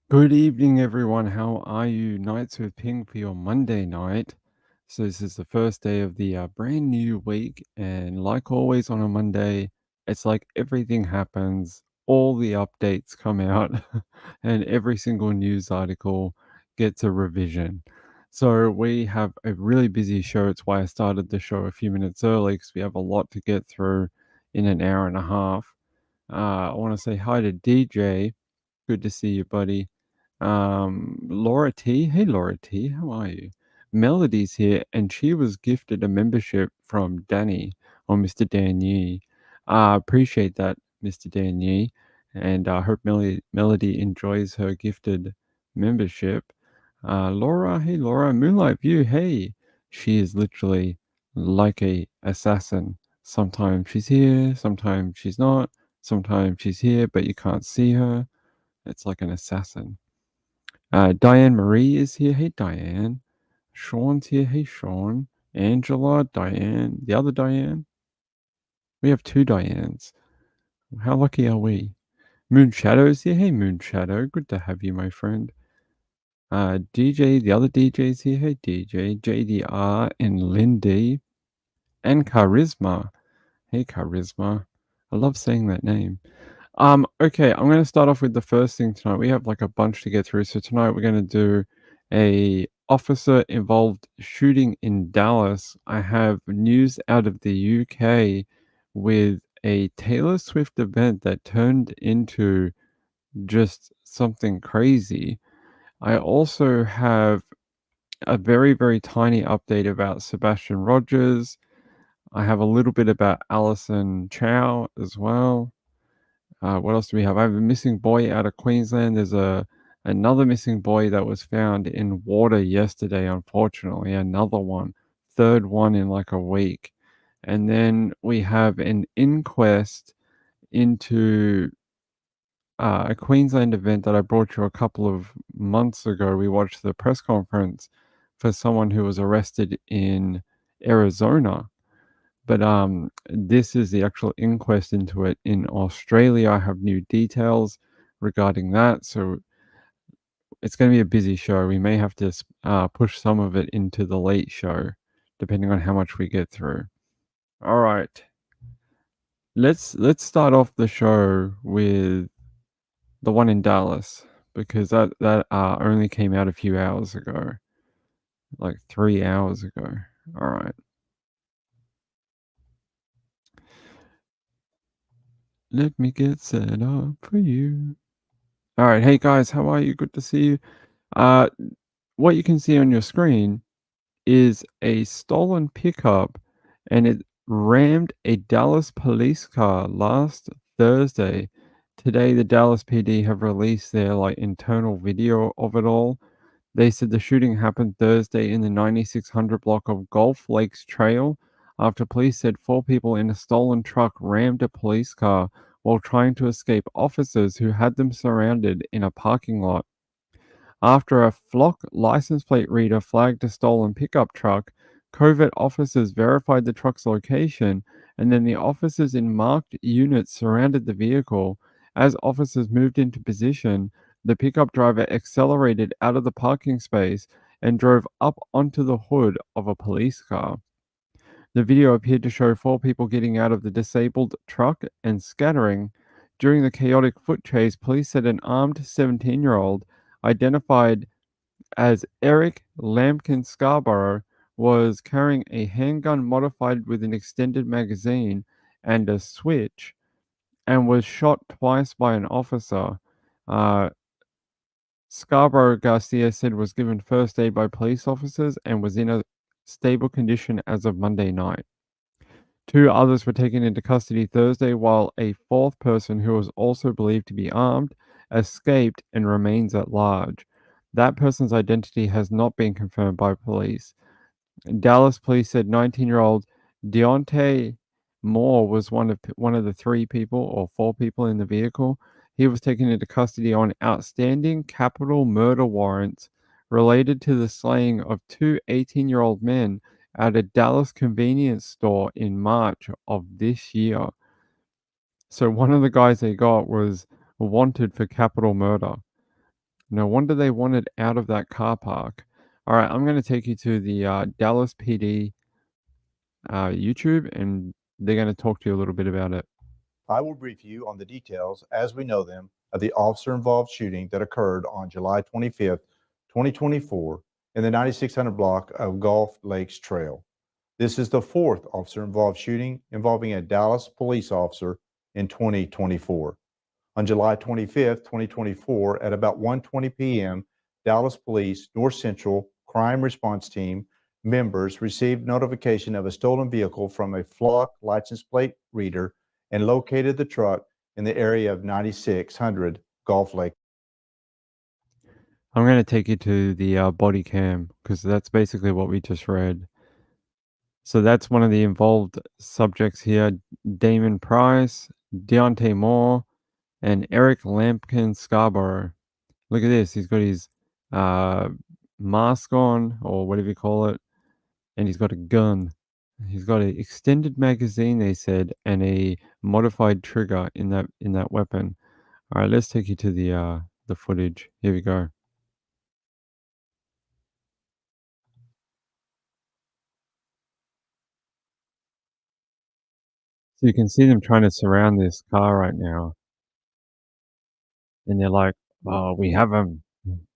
Good evening, everyone. How are you? Nights with Ping for your Monday night. So, this is the first day of the brand new week. And like always on a Monday, it's like everything happens, all the updates come out, and every single news article gets a revision. So, we have a really busy show. It's why I started the show a few minutes early because we have a lot to get through in an hour and a half. I want to say hi to DJ. Good to see you, buddy. Laura T. Hey, Laura T. How are you? Melody's here, and she was gifted a membership from Danny or Mr. Dan Yee. Appreciate that, Mr. Dan Yee, and I hope Melody enjoys her gifted membership. Laura, hey, Laura. Moonlight View, hey. She is literally like a assassin. Sometimes she's here, sometimes she's not. Sometimes she's here, but you can't see her. It's like an assassin. Diane Marie is here. Hey, Diane. Sean's here. Hey, Sean. Angela, Diane, the other Diane. We have two Dianes. How lucky are we? Moon Shadow's here. Hey, Moon Shadow. Good to have you, my friend. DJ, the other DJ's here. Hey, DJ. JDR and Lindy. And Charisma. Hey, Charisma. I love saying that name. Okay, I'm gonna start off with the first thing tonight. We have like a bunch to get through. So tonight we're gonna do a officer involved shooting in Dallas. I have news out of the UK with a Taylor Swift event that turned into just something crazy. I also have a very, very tiny update about Sebastian Rogers. I have a little bit about Alison Chao as well. What else do we have? I have a missing boy out of Queensland. There's another missing boy that was found in water yesterday, unfortunately. Another one. Third one in like a week. And then we have an inquest into a Queensland event that I brought you a couple of months ago. We watched the press conference for someone who was arrested in Arizona, but this is the actual inquest into it in Australia. I have new details regarding that, so it's going to be a busy show. We may have to push some of it into the late show, depending on how much we get through. All right, let's start off the show with the one in Dallas because that only came out a few hours ago, like 3 hours ago. All right, let me get set up for you. All right, hey guys, how are you? Good to see you. Uh, what you can see on your screen is a stolen pickup, and it rammed a Dallas police car last Thursday. Today, the Dallas PD have released their like internal video of it all. They said the shooting happened Thursday in the 9600 block of Gulf Lakes Trail after police said four people in a stolen truck rammed a police car while trying to escape officers who had them surrounded in a parking lot. After a flock license plate reader flagged a stolen pickup truck, covert officers verified the truck's location, and then the officers in marked units surrounded the vehicle. As officers moved into position, the pickup driver accelerated out of the parking space and drove up onto the hood of a police car. The video appeared to show four people getting out of the disabled truck and scattering. During the chaotic foot chase, police said an armed 17-year-old, identified as Eric Lampkin Scarborough, was carrying a handgun modified with an extended magazine and a switch and was shot twice by an officer. Uh, Scarborough, Garcia said, was given first aid by police officers and was in a stable condition as of Monday night. Two others were taken into custody Thursday, while a fourth person, who was also believed to be armed, escaped and remains at large. That person's identity has not been confirmed by police. Dallas police said 19-year-old Deontay Moore was one of the three people or four people in the vehicle. He was taken into custody on outstanding capital murder warrants related to the slaying of two 18-year-old men at a Dallas convenience store in March of this year. So one of the guys they got was wanted for capital murder. No wonder they wanted out of that car park. All right, I'm going to take you to the Dallas PD YouTube, and they're going to talk to you a little bit about it. I will brief you on the details as we know them of the officer-involved shooting that occurred on July 25th, 2024 in the 9600 block of Gulf Lakes Trail. This is the fourth officer-involved shooting involving a Dallas police officer in 2024. On July 25th, 2024, at about 1:20 p.m., Dallas Police North Central Crime Response Team members received notification of a stolen vehicle from a flock license plate reader and located the truck in the area of 9600 Gulf Lake. I'm going to take you to the body cam because that's basically what we just read. So that's one of the involved subjects here: Damon Price, Deontay Moore, and Eric Lampkin Scarborough. Look at this. He's got his mask on, or whatever you call it, and he's got a gun. He's got an extended magazine, they said, and a modified trigger in that weapon. All right, let's take you to the footage. Here we go. So you can see them trying to surround this car right now, and they're like, "Oh, we have them.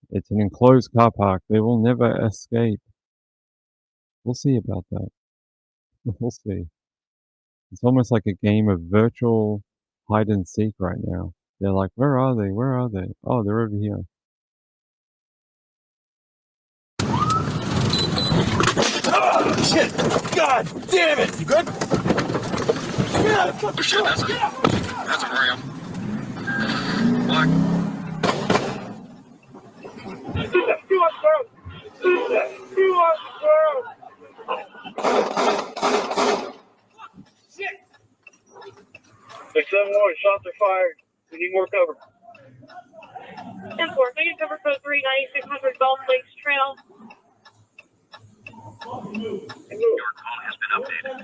It's an enclosed car park. They will never escape." We'll see about that. We'll see. It's almost like a game of virtual hide and seek right now. They're like, "Where are they? Where are they? Oh, they're over here." Oh, shit! God damn it! You good? Yeah, fucking shit, that's a ram. Black. You are girl. You are girl. Shit! 671, shots are fired. We need more cover. 10-4, make it cover code 3, 9600 Gulf Lakes Trail. Your call has been updated.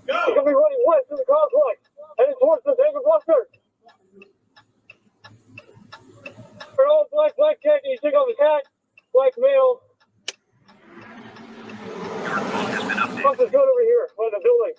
You're going to be running west to the complex, heading towards the David Buster. For all black khaki, you take off his hat, black male. Your call has been updated. Something's good over here, by the building.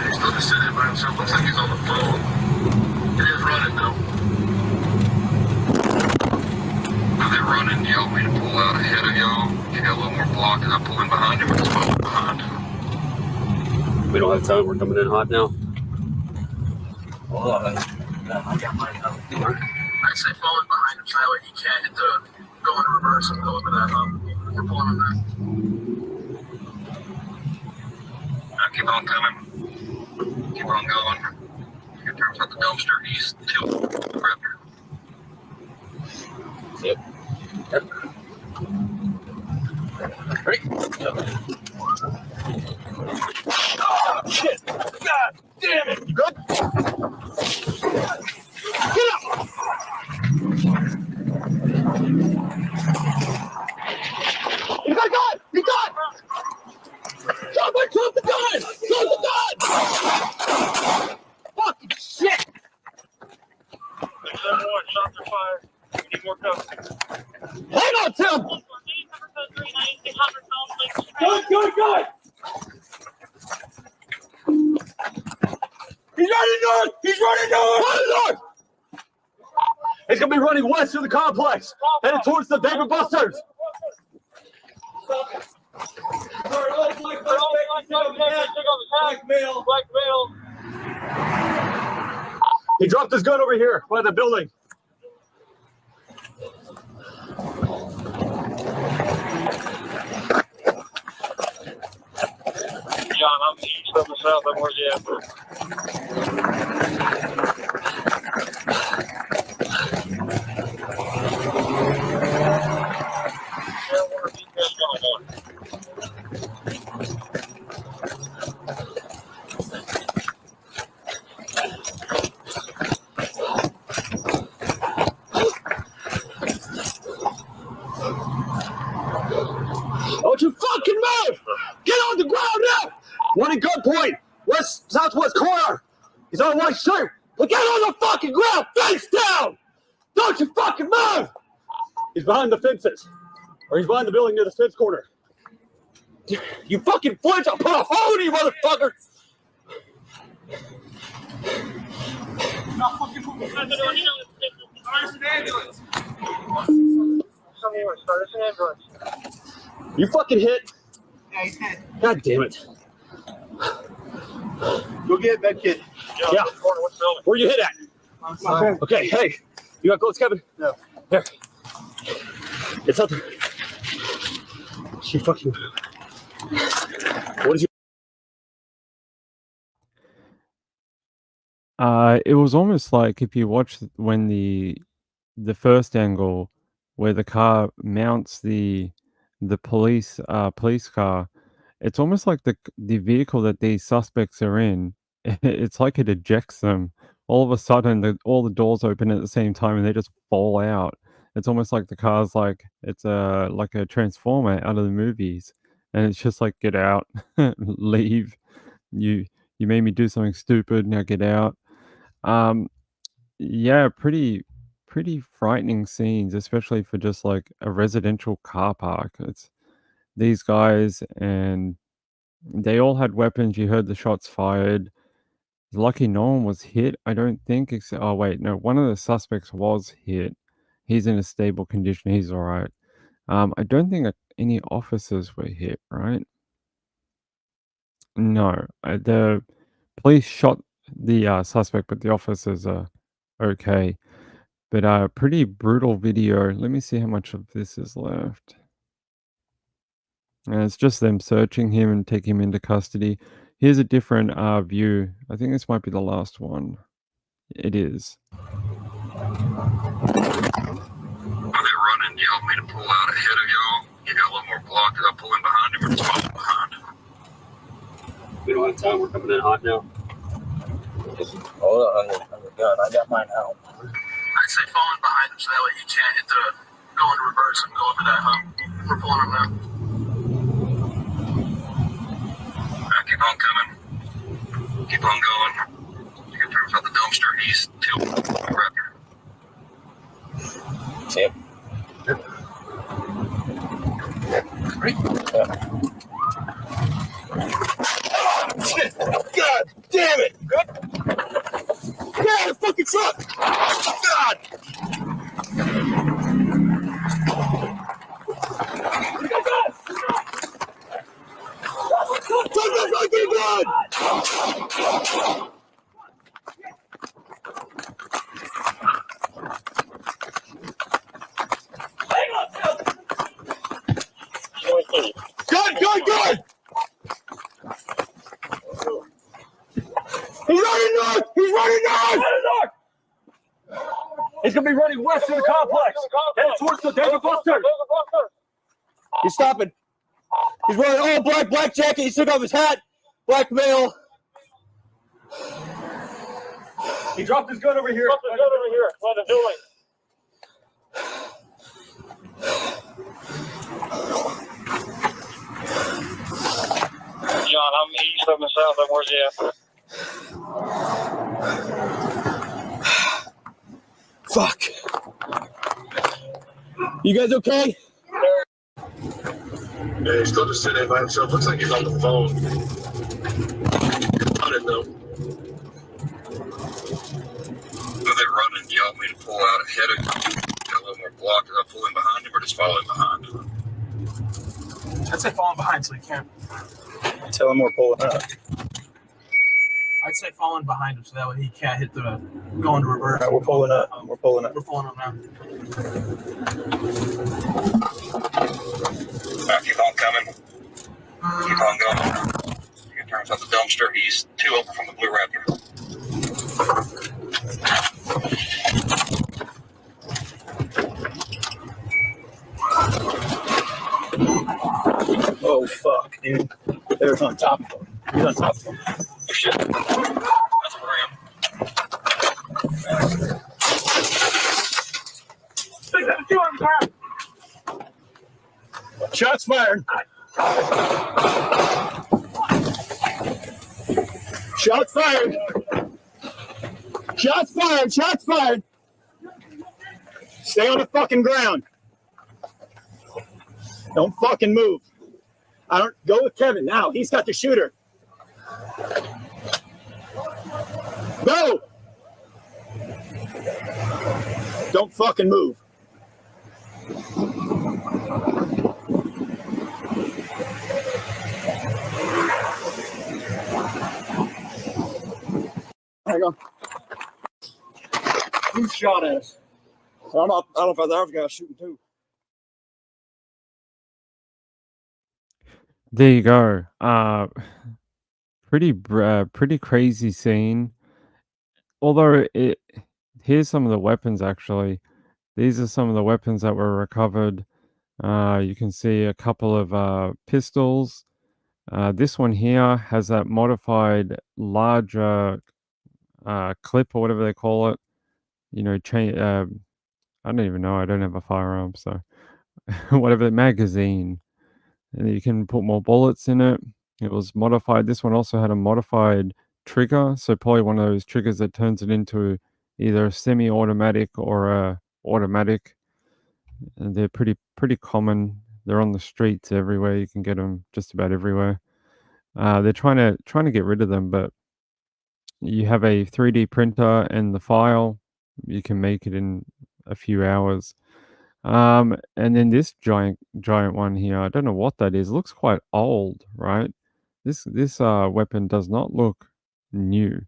He's not just sitting by himself. Looks like he's on the phone. He is running though. Are they running? Do y'all want me to pull out ahead of y'all? You got a little more block and I'm pulling behind him. We're just pulling behind. We don't have time. We're coming in hot now. Hold on. I got mine out. I'd say falling behind him so that way he can't hit the go into reverse and go over that hump. We're pulling him back. Keep on coming. Keep on going. Your turns at the dumpster. He's still raptor. Yep. Ready? Oh, shit! God damn it! You good? Get up! He got a gun! He got! Drop the gun! Drop the gun! Fucking shit! 671, shots are fired. We need more cover. Hang on, Tim! Good! He's running north! Running north! He's gonna be running west through the complex, headed towards the David Busters. Black male. He dropped his gun over here by the building. John, I'm east of the south. I'm where you at? holding gunpoint, southwest corner. He's on white shirt. Look out on the fucking ground, face down. Don't you fucking move. He's behind the fences, or he's behind the building near the fence corner. You fucking flinch, I'll put a hole in you, motherfucker. Not fucking moving. Start an ambulance. You fucking hit. Yeah, he's hit. God damn it. Go get that kid. Yeah. Where you hit at? I'm sorry. Okay, hey. You got clothes, Kevin? No. Here. It's up there. She fucking. What did you? It was almost like if you watch when the first angle where the car mounts the police car, it's almost like the vehicle that these suspects are in. It's like it ejects them. All of a sudden, all the doors open at the same time, and they just fall out. It's almost like the car's like it's like a transformer out of the movies, and it's just like get out, leave. You made me do something stupid. Now get out. Yeah, pretty frightening scenes, especially for just like a residential car park. It's these guys, and they all had weapons. You heard the shots fired. Lucky no one was hit, I don't think. Oh wait, no, one of the suspects was hit. He's in a stable condition. He's all right. I don't think any officers were hit, right? No, the police shot the suspect, but the officers are okay. But pretty brutal video. Let me see how much of this is left. And it's just them searching him and taking him into custody. Here's a different view. I think this might be the last one. It is. Are they running? Do y'all want me to pull out ahead of y'all? You got a little more block. Did I pull in behind him or just follow behind? We don't have time. We're coming in hot now. Hold on, I got I got mine out. I'd say falling behind him so that way he can't hit the go into reverse and go over that hump. We're pulling him now. Keep on coming. Keep on going. You can turn out the dumpster. He's two right here. See him? Three. Yeah. God damn it! Good. Yeah, the fucking truck! God! Take the fucking gun! Gun! He's running north! He's gonna be running west of the complex, headed towards the David Buster. He's stopping. He's wearing all black jacket. He took off his hat. Black male. He dropped his gun over here. By the building. John, I'm east of the south. Where's he at? Fuck. You guys okay? Yeah, he's still just sitting there by himself. Looks like he's on the phone. I didn't know. Are they running? Do y'all want me to pull out ahead of you? Got a little more block. Did I pull in behind him or just follow him behind? I'd say falling behind so he can't. Tell him we're pulling up. I'd say falling behind him so that way he can't hit the go into reverse. Right, we're pulling up. We're pulling up. We're pulling up now. Keep on coming. Keep on going. You can turn out the dumpster. He's two over from the Blue Raptor. Oh fuck, dude. There's on top of him. He's on top of him. Oh, shit. That's where I am. Shots fired. Shots fired. Shots fired. Shots fired. Stay on the fucking ground. Don't fucking move. I don't go with Kevin now. He's got the shooter. Go. Don't fucking move. Hang on. Who shot at us? I don't know if the other guy was shooting too. There you go. Pretty crazy scene. Although here's some of the weapons actually. These are some of the weapons that were recovered. You can see a couple of pistols. This one here has that modified larger clip or whatever they call it. You know, I don't even know. I don't have a firearm, so whatever magazine. And you can put more bullets in it. It was modified. This one also had a modified trigger, so probably one of those triggers that turns it into either a semi-automatic or a automatic. And they're pretty common. They're on the streets everywhere. You can get them just about everywhere. They're trying to get rid of them, but you have a 3D printer and the file. You can make it in a few hours. And then this giant one here, I don't know what that is. It looks quite old, right? This weapon does not look new.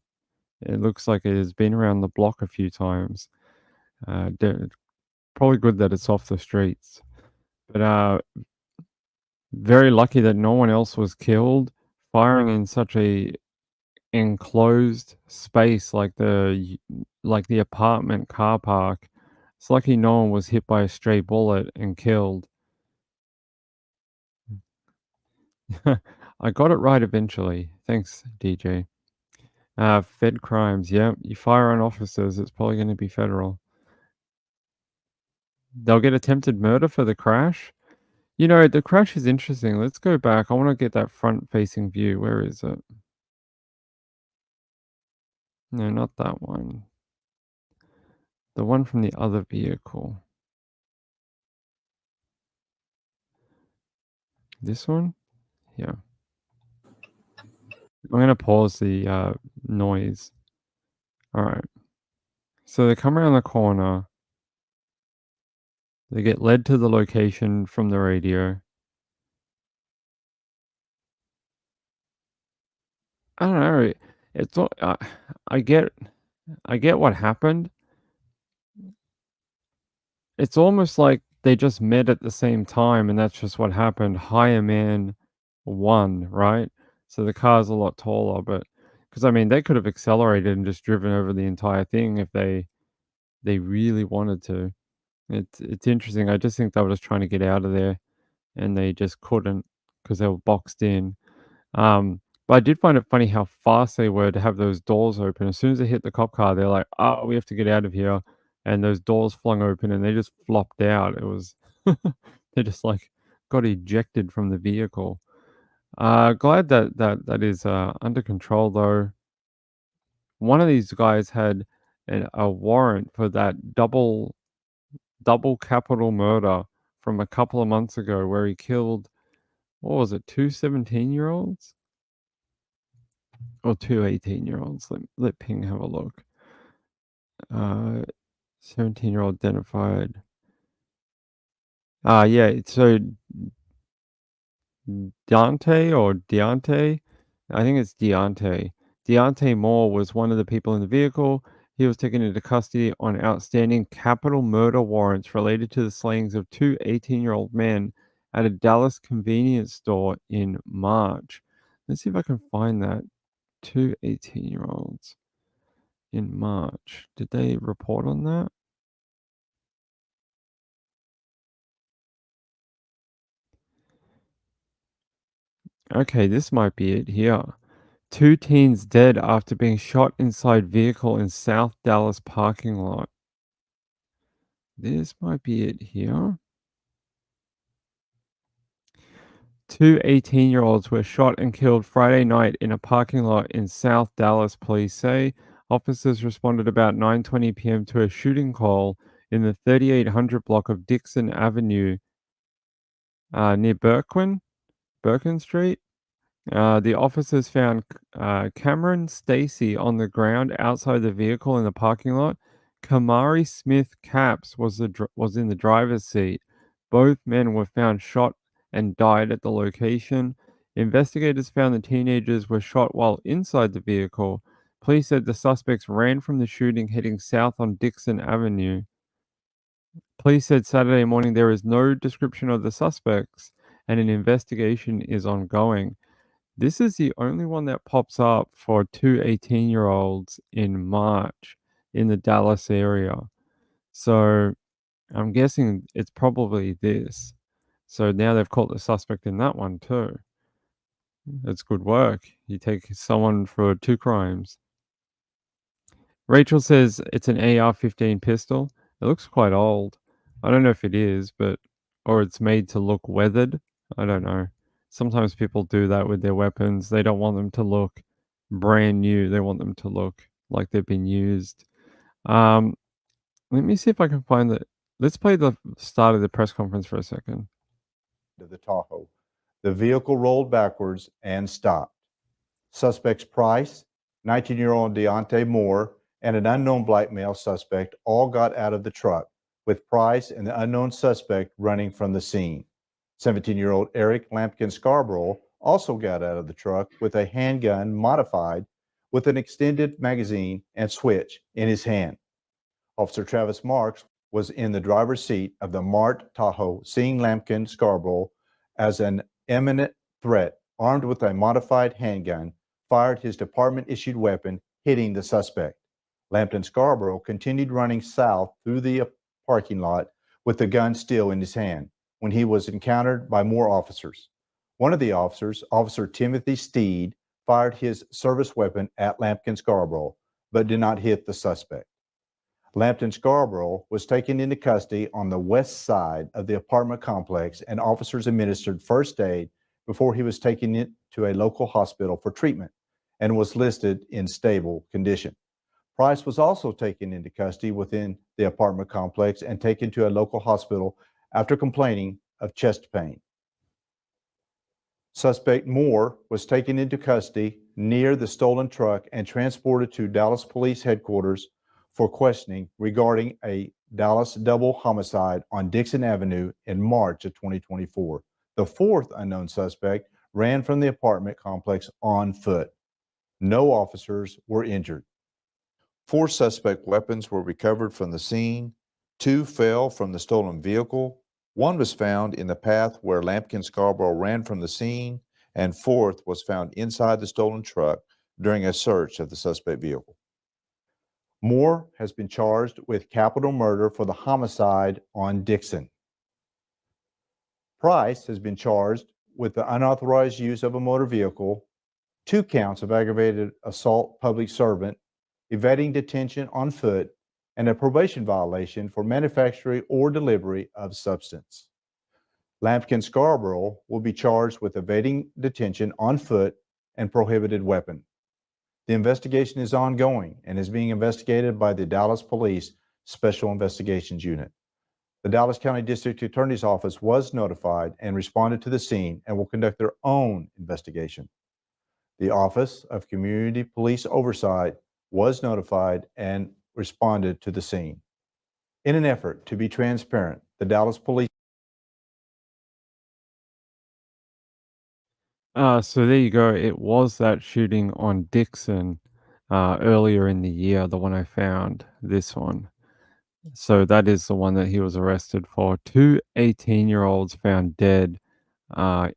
It looks like it has been around the block a few times. Probably good that it's off the streets. But very lucky that no one else was killed. Firing in such a enclosed space like the apartment car park. It's lucky no one was hit by a stray bullet and killed. I got it right eventually. Thanks, DJ. Fed crimes. Yeah, you fire on officers, it's probably going to be federal. They'll get attempted murder for the crash. You know, the crash is interesting. Let's go back. I want to get that front-facing view. Where is it? No, not that one. The one from the other vehicle. This one? Yeah. I'm going to pause the noise. All right. So they come around the corner. They get led to the location from the radio. I don't know. It's all, I get what happened. It's almost like they just met at the same time, and that's just what happened. Higher man won, right? So the car's a lot taller, but because I mean, they could have accelerated and just driven over the entire thing if they really wanted to. It's interesting. I just think they were just trying to get out of there, and they just couldn't because they were boxed in. But I did find it funny how fast they were to have those doors open. As soon as they hit the cop car, they're like, "Oh, we have to get out of here." And those doors flung open and they just flopped out. It was they just like got ejected from the vehicle. Glad that is under control though. One of these guys had a warrant for that double capital murder from a couple of months ago where he killed, what was it, two 17-year-olds? Or two 18-year-olds. Let Ping have a look. 17-year-old identified. Yeah, so Deontay? I think it's Deontay. Deontay Moore was one of the people in the vehicle. He was taken into custody on outstanding capital murder warrants related to the slayings of two 18-year-old men at a Dallas convenience store in March. Let's see if I can find that. Two 18-year-olds in March. Did they report on that? Okay, this might be it here. Two teens dead after being shot inside vehicle in South Dallas parking lot. This might be it here. Two 18-year-olds were shot and killed Friday night in a parking lot in South Dallas, police say. Officers responded about 9:20 p.m. to a shooting call in the 3800 block of Dixon Avenue near Birkin Street. The officers found Cameron Stacy on the ground outside the vehicle in the parking lot. Kamari Smith Capps was in the driver's seat. Both men were found shot and died at the location. Investigators found the teenagers were shot while inside the vehicle. Police said the suspects ran from the shooting heading south on Dixon Avenue. Police said Saturday morning there is no description of the suspects and an investigation is ongoing. This is the only one that pops up for two 18-year-olds in March in the Dallas area. So I'm guessing it's probably this. So now they've caught the suspect in that one too. That's good work. You take someone for two crimes. Rachel says it's an AR-15 pistol. It looks quite old. I don't know if it is, or it's made to look weathered. I don't know. Sometimes people do that with their weapons. They don't want them to look brand new. They want them to look like they've been used. Let me see if I can find the. Let's play the start of the press conference for a second. Of the Tahoe. The vehicle rolled backwards and stopped. Suspects Price, 19-year-old Deontay Moore, and an unknown black male suspect all got out of the truck, with Price and the unknown suspect running from the scene. 17-year-old Eric Lampkin Scarborough also got out of the truck with a handgun modified with an extended magazine and switch in his hand. Officer Travis Marks was in the driver's seat of the marked Tahoe, seeing Lampkin Scarborough as an imminent threat, armed with a modified handgun, fired his department-issued weapon, hitting the suspect. Lampkin Scarborough continued running south through the parking lot with the gun still in his hand when he was encountered by more officers. One of the officers, Officer Timothy Steed, fired his service weapon at Lampkin Scarborough, but did not hit the suspect. Lampkin Scarborough was taken into custody on the west side of the apartment complex, and officers administered first aid before he was taken to a local hospital for treatment and was listed in stable condition. Price was also taken into custody within the apartment complex and taken to a local hospital after complaining of chest pain. Suspect Moore was taken into custody near the stolen truck and transported to Dallas Police Headquarters for questioning regarding a Dallas double homicide on Dixon Avenue in March of 2024. The fourth unknown suspect ran from the apartment complex on foot. No officers were injured. 4 suspect weapons were recovered from the scene. 2 fell from the stolen vehicle. 1 was found in the path where Lampkin Scarborough ran from the scene, and 4th was found inside the stolen truck during a search of the suspect vehicle. Moore has been charged with capital murder for the homicide on Dixon. Price has been charged with the unauthorized use of a motor vehicle, 2 counts of aggravated assault public servant, evading detention on foot, and a probation violation for manufacturing or delivery of substance. Lampkin Scarborough will be charged with evading detention on foot and prohibited weapon. The investigation is ongoing and is being investigated by the Dallas Police Special Investigations Unit. The Dallas County District Attorney's Office was notified and responded to the scene and will conduct their own investigation. The Office of Community Police Oversight was notified and responded to the scene. In an effort to be transparent, the Dallas Police. So there you go. It was that shooting on Dixon earlier in the year, the one I found, this one. So that is the one that he was arrested for. 2 18-year-olds found dead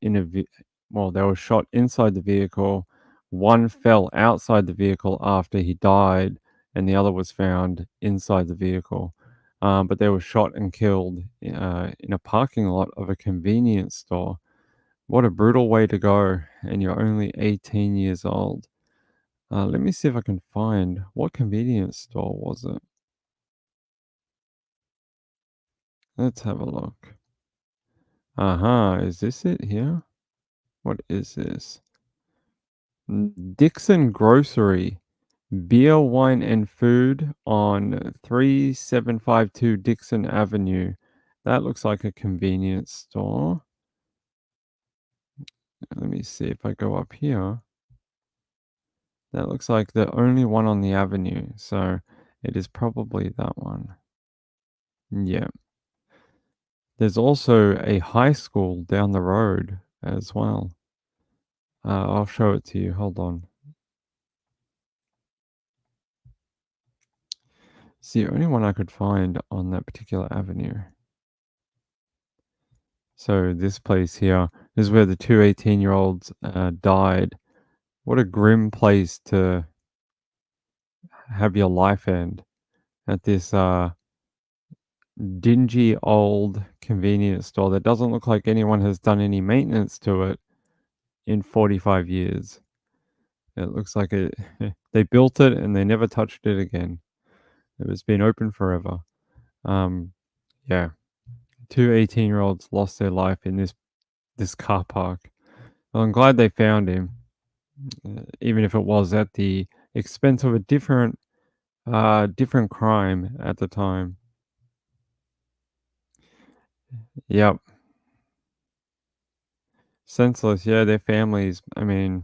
in a well, they were shot inside the vehicle. One fell outside the vehicle after he died, and the other was found inside the vehicle. But they were shot and killed in a parking lot of a convenience store. What a brutal way to go, and you're only 18 years old. Let me see if I can find what convenience store was it. Let's have a look. Is this it here? What is this? Dixon Grocery. Beer, wine, and food on 3752 Dixon Avenue. That looks like a convenience store. Let me see if I go up here. That looks like the only one on the avenue, so it is probably that one. Yeah. There's also a high school down the road as well. I'll show it to you. Hold on. It's the only one I could find on that particular avenue. So this place here is where the two 18-year-olds died. What a grim place to have your life end, at this dingy old convenience store that doesn't look like anyone has done any maintenance to it in 45 years. It looks like they built it and they never touched it again. It was been open forever. Yeah. Two 18-year-olds lost their life in this car park. Well, I'm glad they found him, even if it was at the expense of a different crime at the time. Yep. Senseless. Yeah, their families, I mean,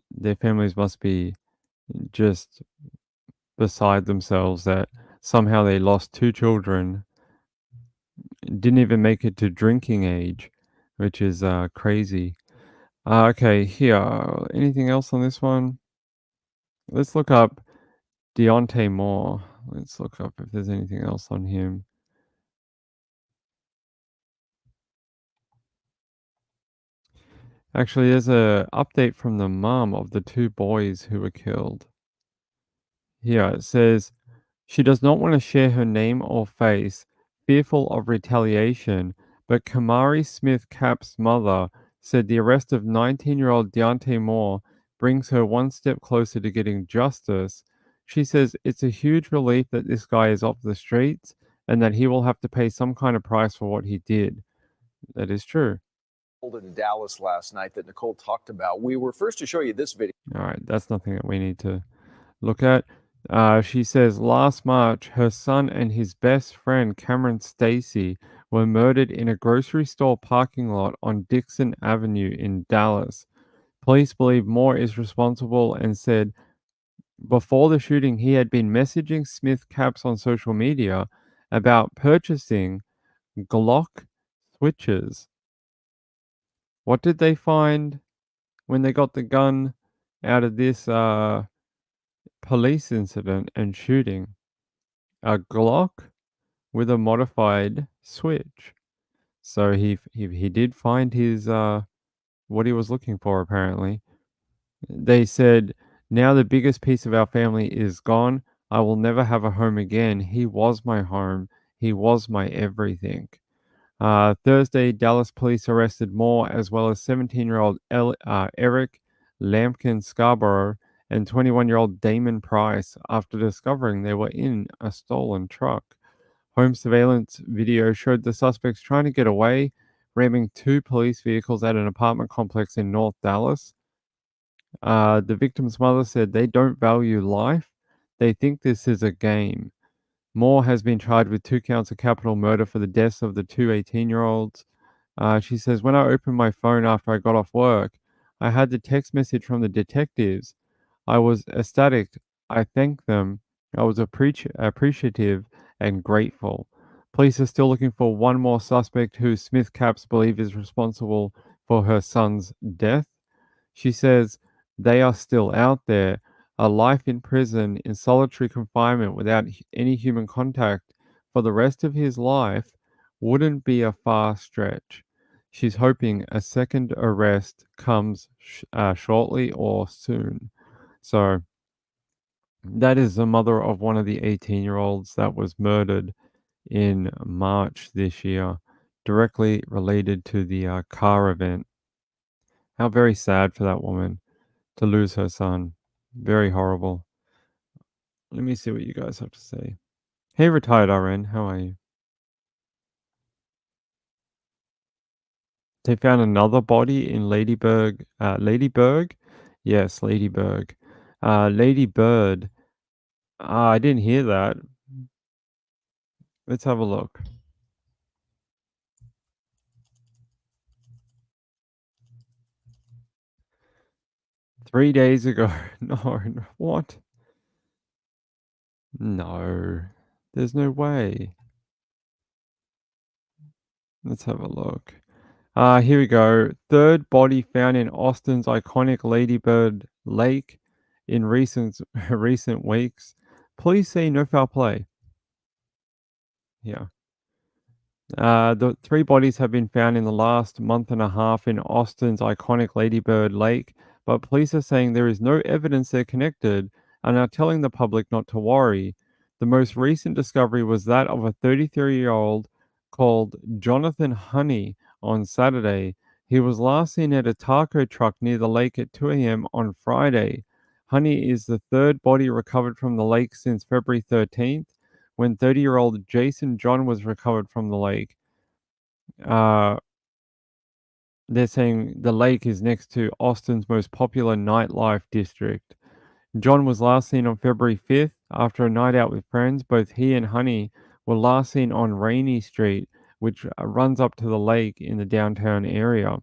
their families must be just beside themselves that somehow they lost two children, didn't even make it to drinking age, which is crazy. Okay, here. Anything else on this one? Let's look up Deontay Moore. Let's look up if there's anything else on him. Actually, there's a update from the mom of the two boys who were killed. Here it says she does not want to share her name or face, fearful of retaliation, but Kamari Smith Cap's mother said the arrest of 19-year-old Deontay Moore brings her one step closer to getting justice. She says it's a huge relief that this guy is off the streets and that he will have to pay some kind of price for what he did. That is true. In Dallas last night that Nicole talked about. We were first to show you this video. All right, that's nothing that we need to look at. She says last March, her son and his best friend Cameron Stacy were murdered in a grocery store parking lot on Dixon Avenue in Dallas. Police believe Moore is responsible and said before the shooting he had been messaging Smith Caps on social media about purchasing Glock switches. What did they find when they got the gun out of this police incident and shooting? A Glock with a modified switch. So he did find his what he was looking for apparently. They said, "Now the biggest piece of our family is gone. I will never have a home again. He was my home. He was my everything." Thursday, Dallas police arrested Moore as well as 17-year-old Eric Lampkin Scarborough and 21-year-old Damon Price after discovering they were in a stolen truck. Home surveillance video showed the suspects trying to get away, ramming two police vehicles at an apartment complex in North Dallas. The victim's mother said they don't value life. They think this is a game. Moore has been charged with 2 counts of capital murder for the deaths of the two 18-year-olds. She says, when I opened my phone after I got off work, I had the text message from the detectives. I was ecstatic. I thanked them. I was appreciative and grateful. Police are still looking for one more suspect who Smith Caps believe is responsible for her son's death. She says they are still out there. A life in prison in solitary confinement without any human contact for the rest of his life wouldn't be a far stretch. She's hoping a second arrest comes shortly or soon. So that is the mother of one of the 18-year-olds that was murdered in March this year, directly related to the car event. How very sad for that woman to lose her son. Very horrible. Let me see what you guys have to say. Hey, retired RN, how are you? They found another body in Ladyburg. Ladyburg? Yes, Ladyburg. Ladybird. I didn't hear that. Let's have a look. Three days ago. No, what? No. There's no way. Let's have a look. Here we go. Third body found in Austin's iconic Ladybird Lake in recent weeks. Police say no foul play. Yeah. The three bodies have been found in the last month and a half in Austin's iconic Ladybird Lake, but police are saying there is no evidence they're connected and are telling the public not to worry. The most recent discovery was that of a 33-year-old called Jonathan Honey on Saturday. He was last seen at a taco truck near the lake at 2 a.m. on Friday. Honey is the third body recovered from the lake since February 13th, when 30-year-old Jason John was recovered from the lake. They're saying the lake is next to Austin's most popular nightlife district. John was last seen on February 5th after a night out with friends. Both he and Honey were last seen on Rainy Street, which runs up to the lake in the downtown area.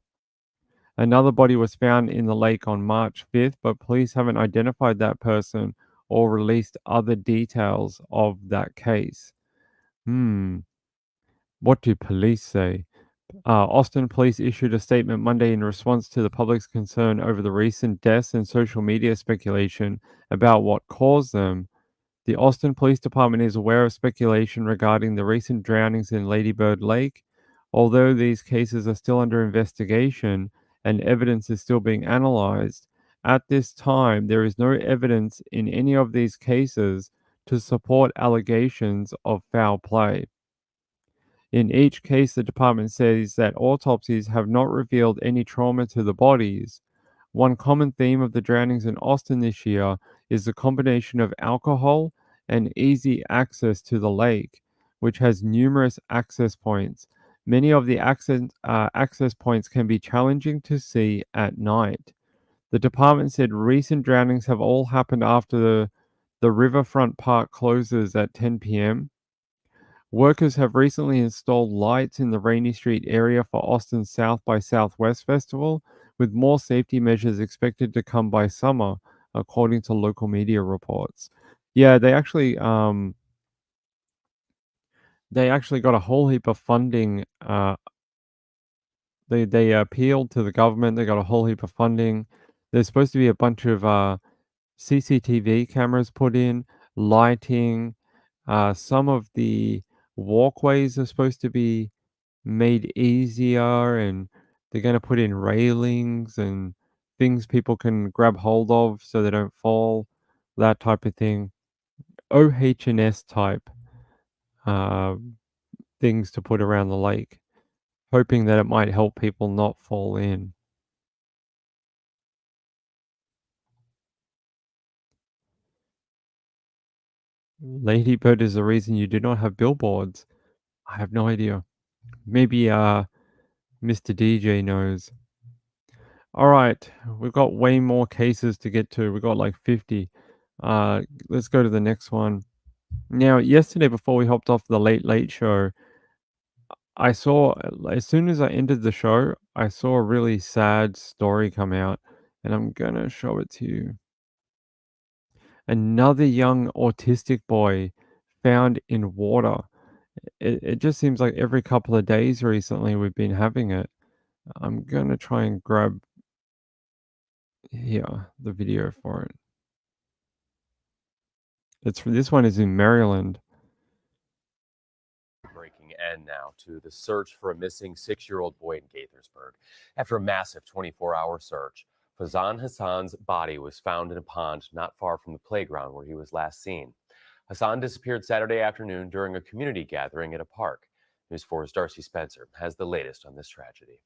Another body was found in the lake on March 5th, but police haven't identified that person or released other details of that case. What do police say? Austin police issued a statement Monday in response to the public's concern over the recent deaths and social media speculation about what caused them. The Austin Police Department is aware of speculation regarding the recent drownings in Ladybird Lake. Although these cases are still under investigation and evidence is still being analyzed, at this time there is no evidence in any of these cases to support allegations of foul play. In each case, the department says that autopsies have not revealed any trauma to the bodies. One common theme of the drownings in Austin this year is the combination of alcohol and easy access to the lake, which has numerous access points. Many of the access points can be challenging to see at night. The department said recent drownings have all happened after the riverfront park closes at 10 p.m. Workers have recently installed lights in the Rainy Street area for Austin's South by Southwest Festival, with more safety measures expected to come by summer, according to local media reports. Yeah, they actually got a whole heap of funding. They appealed to the government. They got a whole heap of funding. There's supposed to be a bunch of CCTV cameras put in, lighting. Some of the walkways are supposed to be made easier, and they're going to put in railings and things people can grab hold of so they don't fall, that type of thing. OH&S type things to put around the lake, hoping that it might help people not fall in. Ladybird is the reason you do not have billboards. I have no idea. Maybe Mr. DJ knows. All right, we've got way more cases to get to. We've got like 50. Let's go to the next one. Now, yesterday before we hopped off the Late Show, I saw, as soon as I ended the show, I saw a really sad story come out, and I'm gonna show it to you. Another young autistic boy found in water. It just seems like every couple of days recently we've been having it. I'm gonna try and grab here the video for it. This one is in Maryland. Breaking end now to the search for a missing 6-year-old boy in Gaithersburg. After a massive 24-hour search, Fazan Hassan's body was found in a pond not far from the playground where he was last seen. Hassan disappeared Saturday afternoon during a community gathering at a park. News 4's Darcy Spencer has the latest on this tragedy.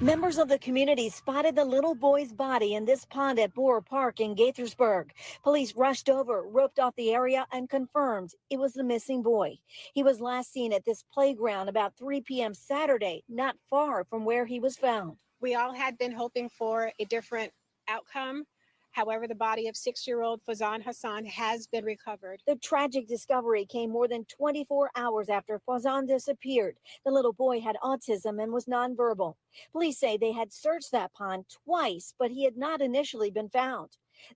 Members of the community spotted the little boy's body in this pond at Boer Park in Gaithersburg. Police rushed over, roped off the area, and confirmed it was the missing boy. He was last seen at this playground about 3 p.m. Saturday, not far from where he was found. We all had been hoping for a different outcome. However, the body of 6-year-old Fazan Hassan has been recovered. The tragic discovery came more than 24 hours after Fazan disappeared. The little boy had autism and was nonverbal. Police say they had searched that pond twice, but he had not initially been found.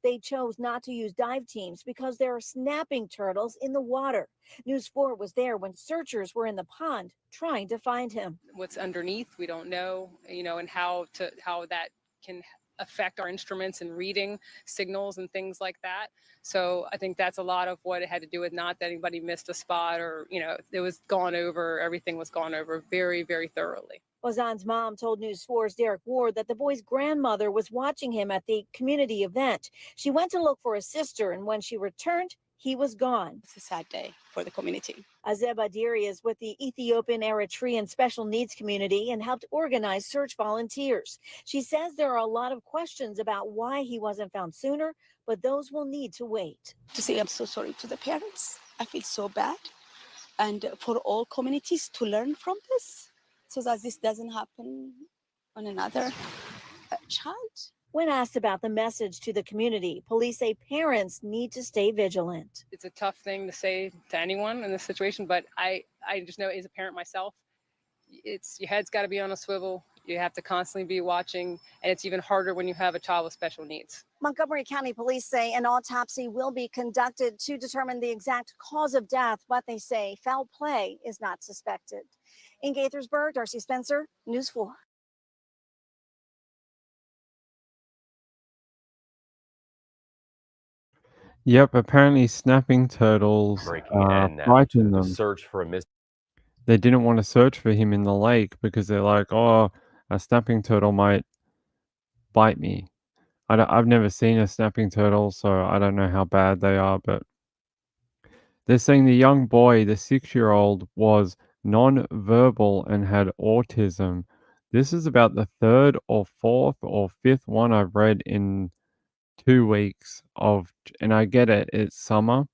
They chose not to use dive teams because there are snapping turtles in the water. News 4 was there when searchers were in the pond trying to find him. What's underneath, we don't know, and how that can affect our instruments and reading signals and things like that. So I think that's a lot of what it had to do with, not that anybody missed a spot or, it was gone over, everything was gone over very, very thoroughly. Fazan's mom told News 4's Derek Ward that the boy's grandmother was watching him at the community event. She went to look for his sister, and when she returned, he was gone. It's a sad day for the community. Azeba Diri is with the Ethiopian Eritrean Special Needs Community and helped organize search volunteers. She says there are a lot of questions about why he wasn't found sooner, but those will need to wait. To say I'm so sorry to the parents. I feel so bad. And for all communities to learn from this so that this doesn't happen on another child. When asked about the message to the community, police say parents need to stay vigilant. It's a tough thing to say to anyone in this situation, but I just know as a parent myself, your head's got to be on a swivel. You have to constantly be watching, and it's even harder when you have a child with special needs. Montgomery County Police say an autopsy will be conducted to determine the exact cause of death, but they say foul play is not suspected. In Gaithersburg, Darcy Spencer, News 4. Yep, apparently snapping turtles frighten them. Search for a missing. They didn't want to search for him in the lake because they're like, oh, a snapping turtle might bite me. I've never seen a snapping turtle, so I don't know how bad they are, but they're saying the young boy, the 6-year-old, was non-verbal and had autism. This is about the third or fourth or fifth one I've read in 2 weeks and I get it, it's summer,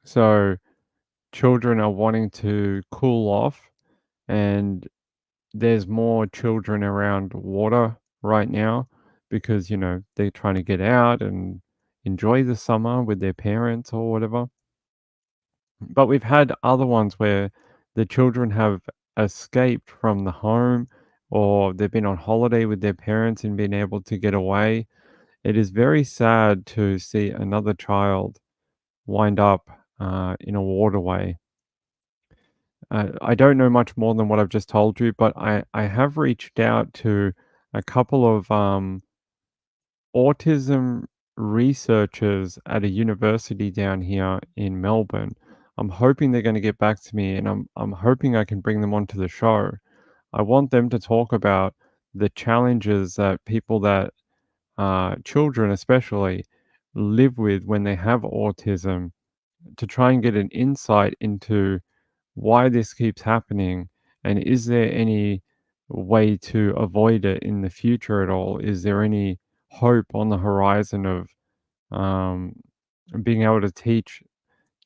so children are wanting to cool off, and there's more children around water right now because, they're trying to get out and enjoy the summer with their parents or whatever. But we've had other ones where the children have escaped from the home, or they've been on holiday with their parents and been able to get away. It is very sad to see another child wind up in a waterway. I don't know much more than what I've just told you, but I have reached out to a couple of autism researchers at a university down here in Melbourne. I'm hoping they're going to get back to me, and I'm hoping I can bring them onto the show. I want them to talk about the challenges that people that children especially live with when they have autism, to try and get an insight into why this keeps happening, and is there any way to avoid it in the future at all? Is there any hope on the horizon of being able to teach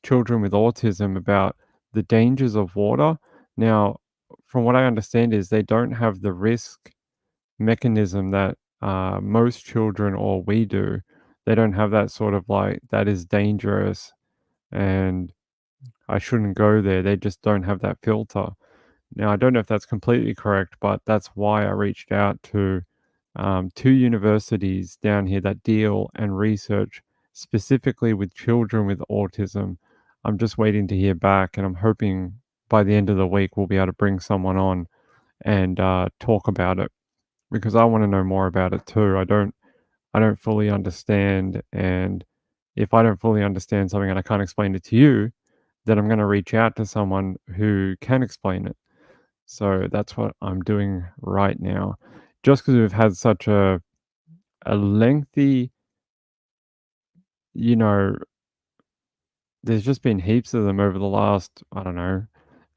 children with autism about the dangers of water? Now, from what I understand is they don't have the risk mechanism that most children or we do. They don't have that sort of like, that is dangerous and I shouldn't go there. They just don't have that filter. Now, I don't know if that's completely correct, but that's why I reached out to 2 universities down here that deal and research specifically with children with autism. I'm just waiting to hear back, and I'm hoping by the end of the week we'll be able to bring someone on and talk about it, because I want to know more about it too. I don't fully understand, and if I don't fully understand something and I can't explain it to you, then I'm going to reach out to someone who can explain it. So that's what I'm doing right now. Just because we've had such a lengthy, there's just been heaps of them over the last, I don't know,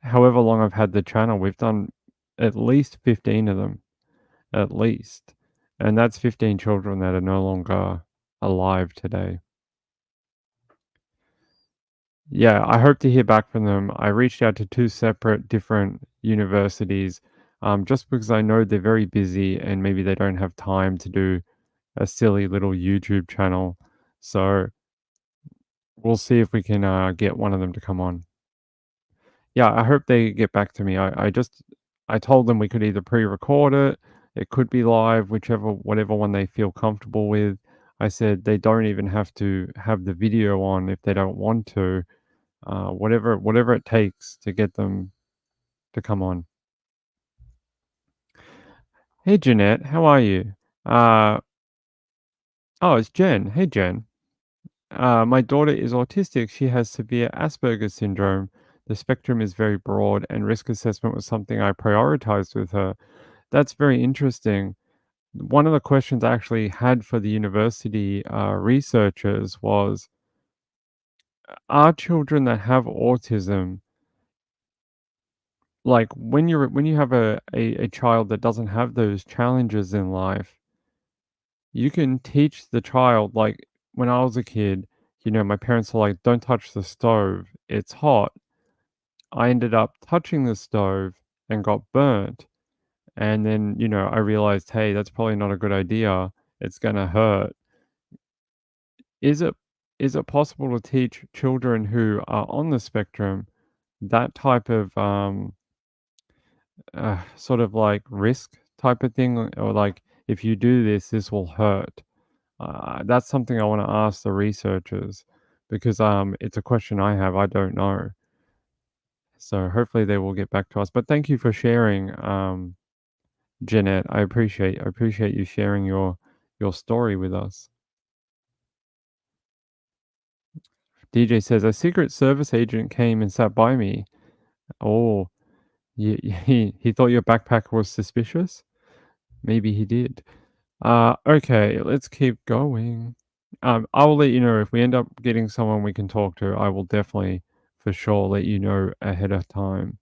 however long I've had the channel. We've done at least 15 of them. at least. And that's 15 children that are no longer alive today. Yeah, I hope to hear back from them. I reached out to 2 separate different universities, just because I know they're very busy and maybe they don't have time to do a silly little YouTube channel. So we'll see if we can get one of them to come on. Yeah, I hope they get back to me. I told them we could either pre-record it, it could be live, whatever one they feel comfortable with. I said they don't even have to have the video on if they don't want to. Whatever it takes to get them to come on. Hey Jeanette, how are you? Uh, oh, it's Jen. Hey Jen. My daughter is autistic. She has severe Asperger's syndrome. The spectrum is very broad, and risk assessment was something I prioritized with her. That's very interesting. One of the questions I actually had for the university researchers was, are children that have autism, like when you have a child that doesn't have those challenges in life, you can teach the child, like when I was a kid, my parents were like, don't touch the stove, it's hot. I ended up touching the stove and got burnt. And then, I realized, hey, that's probably not a good idea. It's gonna hurt. Is it is it possible to teach children who are on the spectrum that type of sort of like risk type of thing, or like if you do this, this will hurt? That's something I want to ask the researchers because it's a question I have. I don't know. So hopefully they will get back to us. But thank you for sharing, Jeanette. I appreciate you sharing your story with us. DJ says a Secret Service agent came and sat by me. Oh, he thought your backpack was suspicious? Maybe he did. Okay, let's keep going. I will let you know if we end up getting someone we can talk to. I will definitely, for sure, let you know ahead of time.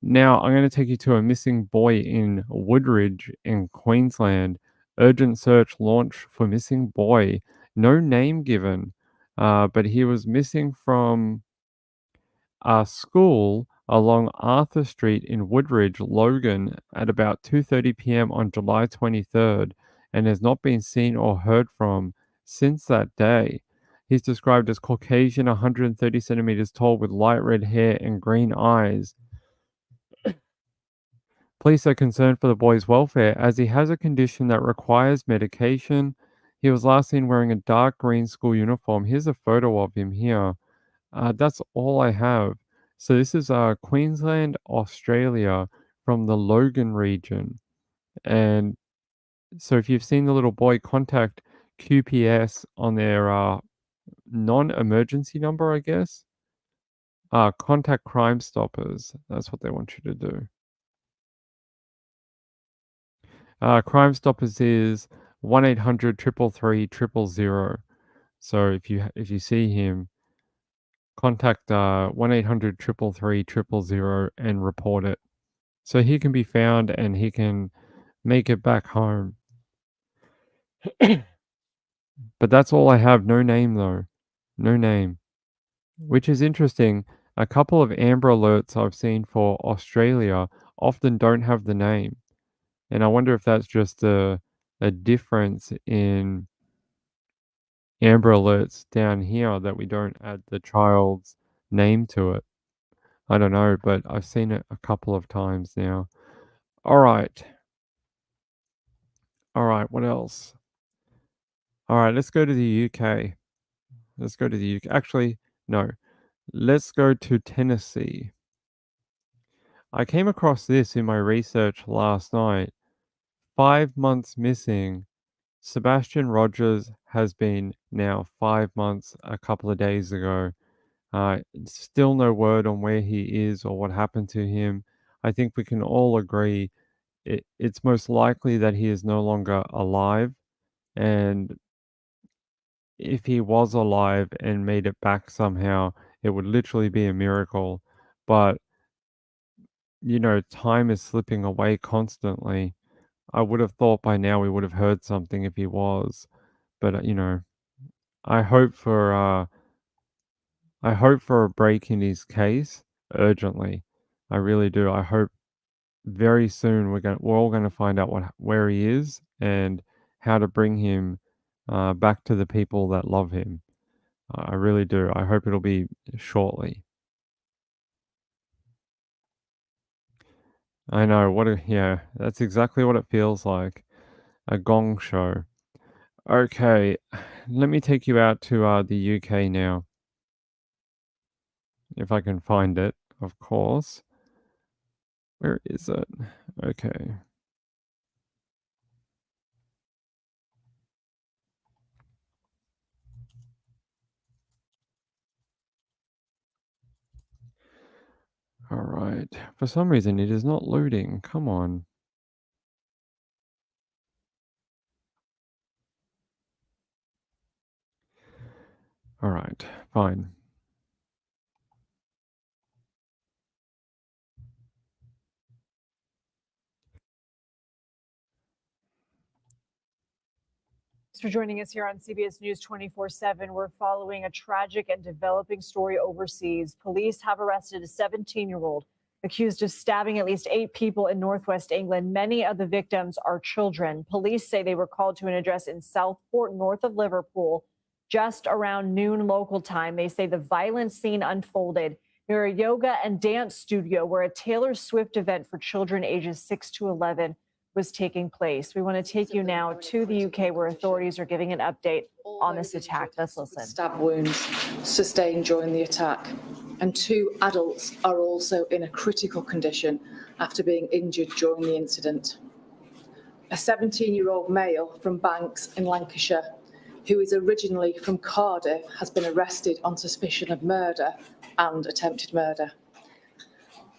Now, I'm going to take you to a missing boy in Woodridge in Queensland. Urgent search launch for missing boy. No name given, but he was missing from a school along Arthur Street in Woodridge, Logan, at about 2:30 p.m. on July 23rd, and has not been seen or heard from since that day. He's described as Caucasian, 130 centimeters tall, with light red hair and green eyes. Police are concerned for the boy's welfare as he has a condition that requires medication. He was last seen wearing a dark green school uniform. Here's a photo of him here. That's all I have. So this is Queensland, Australia, from the Logan region. And so if you've seen the little boy, contact QPS on their non-emergency number, I guess. Contact Crime Stoppers. That's what they want you to do. Crime Stoppers is 1-800-333-000. So if you see him, contact 1-800-333-000 and report it. So he can be found and he can make it back home. But that's all I have. No name though. No name. Which is interesting. A couple of Amber Alerts I've seen for Australia often don't have the name. And I wonder if that's just a difference in Amber Alerts down here that we don't add the child's name to it. I don't know, but I've seen it a couple of times now. All right. All right, what else? All right, let's go to the UK. Let's go to the UK. Actually, no. Let's go to Tennessee. I came across this in my research last night. 5 months missing. Sebastian Rogers has been now 5 months a couple of days ago. Still no word on where he is or what happened to him. I think we can all agree it's most likely that he is no longer alive. And if he was alive and made it back somehow, it would literally be a miracle. But, time is slipping away constantly. I would have thought by now we would have heard something if he was. But, I hope for a break in his case urgently. I really do. I hope very soon we're all gonna find out where he is and how to bring him back to the people that love him. I really do. I hope it'll be shortly. I know yeah, that's exactly what it feels like. A gong show. Okay, let me take you out to the UK now. If I can find it, of course. Where is it? Okay. All right. For some reason, it is not loading. Come on. All right. Fine. Thanks for joining us here on CBS News 24/7. We're following a tragic and developing story overseas. Police have arrested a 17-year-old accused of stabbing at least 8 people in northwest England. Many of the victims are children. Police say they were called to an address in Southport, north of Liverpool, just around noon local time. They say the violent scene unfolded near a yoga and dance studio where a Taylor Swift event for children ages 6 to 11 was taking place. We want to take you now to the UK where authorities are giving an update on this attack. Let's listen. Stab wounds sustained during the attack, and 2 adults are also in a critical condition after being injured during the incident. A 17-year-old male from Banks in Lancashire, who is originally from Cardiff, has been arrested on suspicion of murder and attempted murder,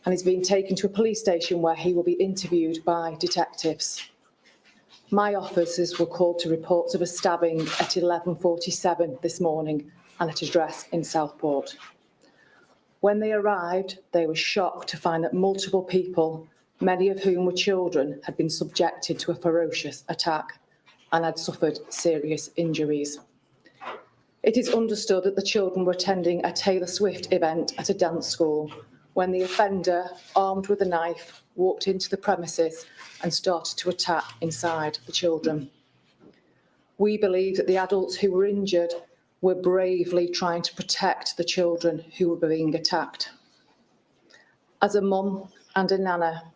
and is being taken to a police station where he will be interviewed by detectives. My officers were called to reports of a stabbing at 11:47 this morning and at an address in Southport. When they arrived, they were shocked to find that multiple people, many of whom were children, had been subjected to a ferocious attack and had suffered serious injuries. It is understood that the children were attending a Taylor Swift event at a dance school when the offender, armed with a knife, walked into the premises and started to attack inside the children. We believe that the adults who were injured were bravely trying to protect the children who were being attacked. As a mum and a nana,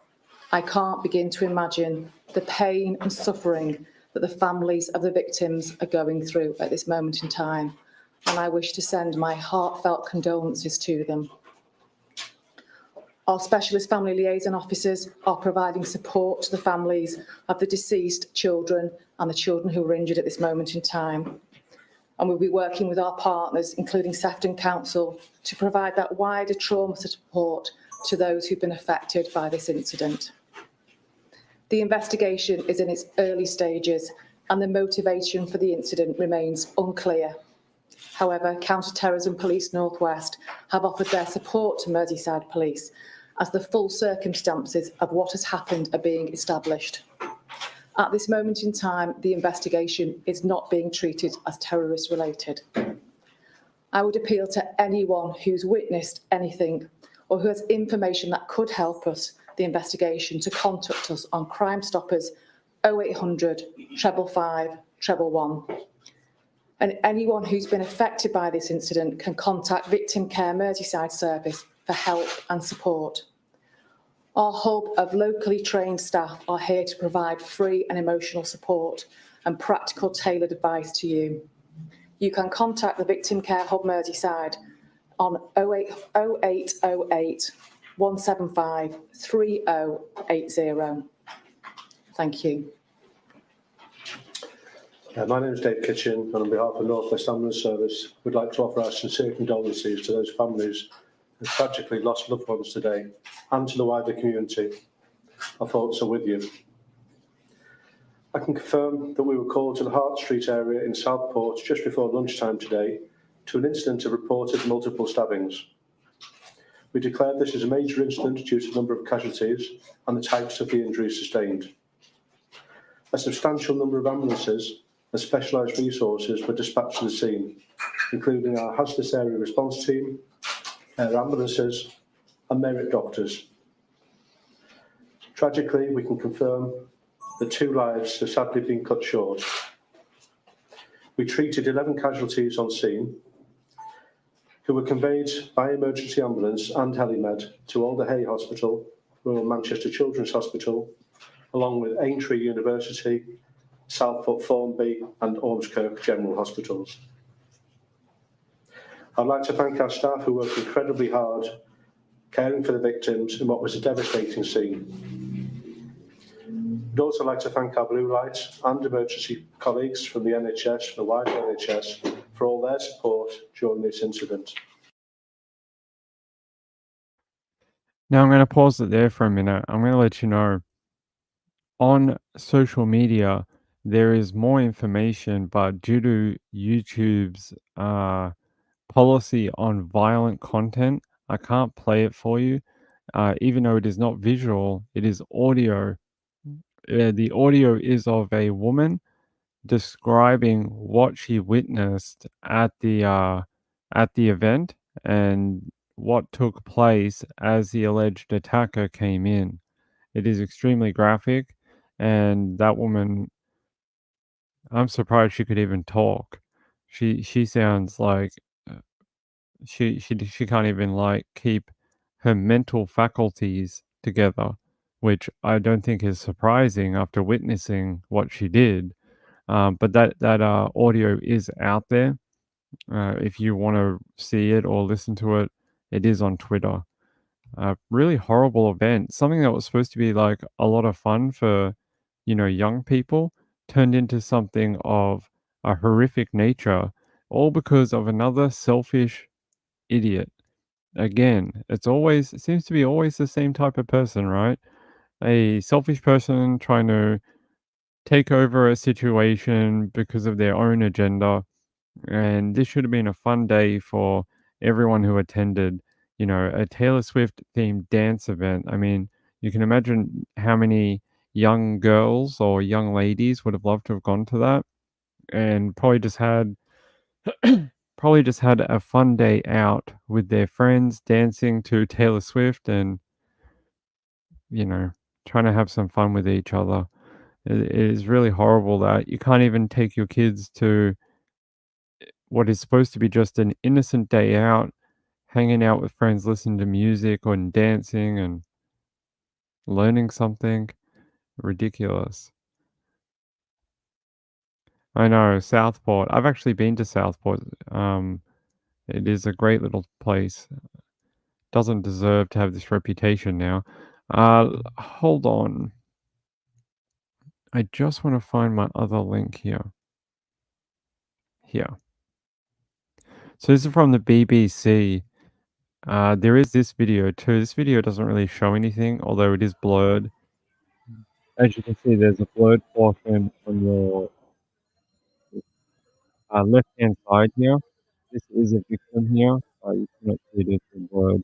I can't begin to imagine the pain and suffering that the families of the victims are going through at this moment in time, and I wish to send my heartfelt condolences to them. Our specialist family liaison officers are providing support to the families of the deceased children and the children who were injured at this moment in time. And we'll be working with our partners, including Sefton Council, to provide that wider trauma support to those who've been affected by this incident. The investigation is in its early stages and the motivation for the incident remains unclear. However, Counter-Terrorism Police North West have offered their support to Merseyside Police as the full circumstances of what has happened are being established. At this moment in time, the investigation is not being treated as terrorist-related. I would appeal to anyone who's witnessed anything or who has information that could help us, the investigation, to contact us on Crime Stoppers 0800 555 111. And anyone who's been affected by this incident can contact Victim Care Merseyside Service for help and support. Our hub of locally trained staff are here to provide free and emotional support and practical tailored advice to you. You can contact the Victim Care Hub Merseyside on 0808 175 3080. Thank you. My name is Dave Kitchen, and on behalf of North West Ambulance Service, we'd like to offer our sincere condolences to those families who tragically lost loved ones today, and to the wider community. Our thoughts are with you. I can confirm that we were called to the Hart Street area in Southport just before lunchtime today to an incident of reported multiple stabbings. We declared this as a major incident due to the number of casualties and the types of the injuries sustained. A substantial number of ambulances and specialised resources were dispatched to the scene, including our hazardous area response team, air ambulances and merit doctors. Tragically, we can confirm that 2 lives have sadly been cut short. We treated 11 casualties on scene, who were conveyed by emergency ambulance and helimed to Alder Hey Hospital, Royal Manchester Children's Hospital, along with Aintree University, Southport Formby and Ormskirk General Hospitals. I'd like to thank our staff who worked incredibly hard, caring for the victims in what was a devastating scene. I'd also like to thank our Blue Light and emergency colleagues from the NHS, the wider NHS, for all their support during this incident. Now I'm going to pause it there for a minute. I'm going to let you know, on social media, there is more information, but due to YouTube's policy on violent content, I can't play it for you. Even though it is not visual, it is audio. The audio is of a woman describing what she witnessed at the event and what took place as the alleged attacker came in. It is extremely graphic, and that woman, I'm surprised she could even talk. She sounds like she can't even like keep her mental faculties together, which I don't think is surprising after witnessing what she did. But that audio is out there. If you want to see it or listen to it, it is on Twitter. Really horrible event. Something that was supposed to be like a lot of fun for, young people, turned into something of a horrific nature, all because of another selfish idiot. Again, it seems to be always the same type of person, right? A selfish person trying to take over a situation because of their own agenda. And this should have been a fun day for everyone who attended, a Taylor Swift themed dance event. I mean, you can imagine how many young girls or young ladies would have loved to have gone to that and probably just had a fun day out with their friends dancing to Taylor Swift and, trying to have some fun with each other. It is really horrible that you can't even take your kids to what is supposed to be just an innocent day out, hanging out with friends, listening to music and dancing and learning something. Ridiculous. I know, Southport. I've actually been to Southport. It is a great little place. Doesn't deserve to have this reputation now. Hold on. I just want to find my other link here. Here. So this is from the BBC. There is this video too. This video doesn't really show anything, although it is blurred. As you can see, there's a blurred portion on your left-hand side here. This is a victim here. You cannot see it, it's blurred.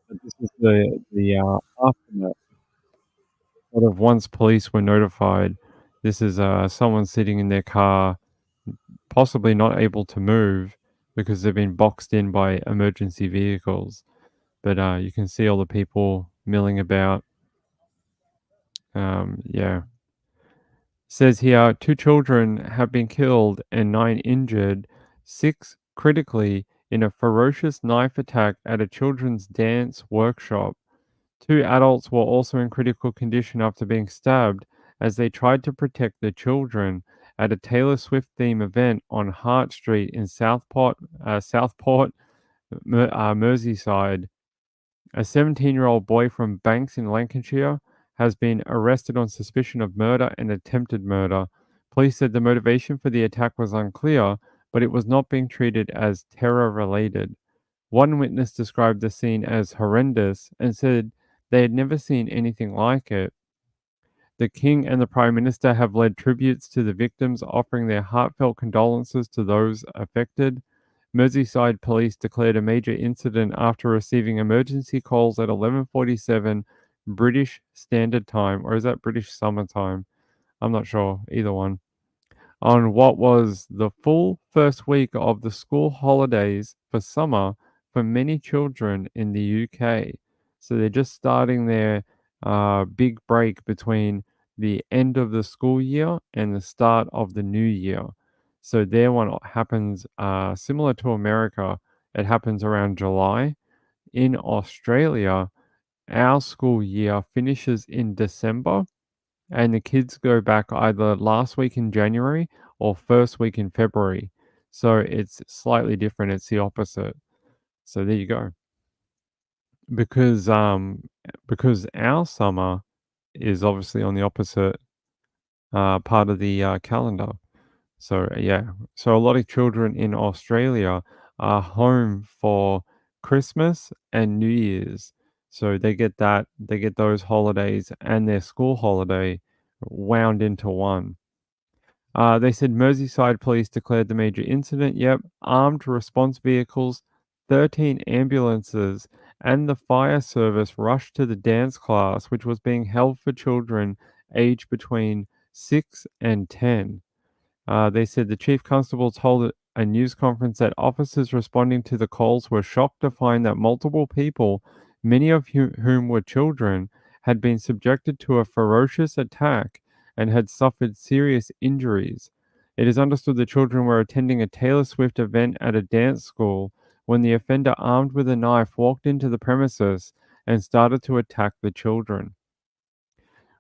But this is the aftermath. Sort of once police were notified, this is someone sitting in their car, possibly not able to move because they've been boxed in by emergency vehicles. But you can see all the people milling about. Yeah. Says here, 2 children have been killed and 9 injured, 6 critically in a ferocious knife attack at a children's dance workshop. 2 adults were also in critical condition after being stabbed as they tried to protect the children at a Taylor Swift theme event on Hart Street in Southport, Merseyside. A 17-year-old boy from Banks in Lancashire has been arrested on suspicion of murder and attempted murder. Police said the motivation for the attack was unclear, but it was not being treated as terror-related. One witness described the scene as horrendous and said they had never seen anything like it. The King and the Prime Minister have led tributes to the victims, offering their heartfelt condolences to those affected. Merseyside police declared a major incident after receiving emergency calls at 11:47 British Standard Time, or is that British Summer Time, I'm not sure, either one. On what was the full first week of the school holidays for summer for many children in the UK. So they're just starting their big break between the end of the school year and the start of the new year. So their one happens similar to America. It happens around July. In Australia, our school year finishes in December and the kids go back either last week in January or first week in February. So it's slightly different. It's the opposite. So there you go. Because our summer is obviously on the opposite part of the calendar. So yeah, so a lot of children in Australia are home for Christmas and New Year's. So they get those holidays and their school holiday wound into one. They said Merseyside police declared the major incident. Yep, armed response vehicles, 13 ambulances, and the fire service rushed to the dance class, which was being held for children aged between 6 and 10. They said the chief constable told a news conference that officers responding to the calls were shocked to find that multiple people, many of whom were children, had been subjected to a ferocious attack and had suffered serious injuries. It is understood the children were attending a Taylor Swift event at a dance school when the offender, armed with a knife, walked into the premises and started to attack the children.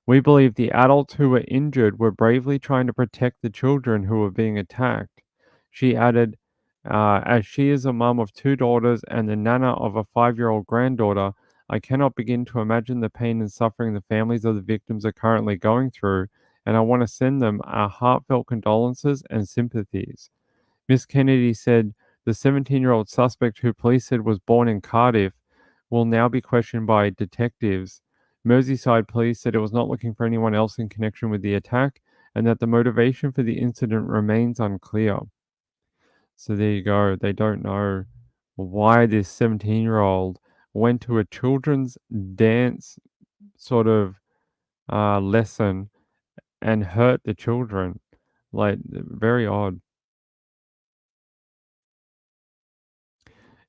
We believe the adults who were injured were bravely trying to protect the children who were being attacked. She added, as she is a mum of 2 daughters and the nana of a 5-year-old granddaughter, I cannot begin to imagine the pain and suffering the families of the victims are currently going through, and I want to send them our heartfelt condolences and sympathies. Miss Kennedy said the 17-year-old suspect, who police said was born in Cardiff, will now be questioned by detectives. Merseyside police said it was not looking for anyone else in connection with the attack and that the motivation for the incident remains unclear. So there you go. They don't know why this 17-year-old went to a children's dance sort of lesson and hurt the children. Like, very odd.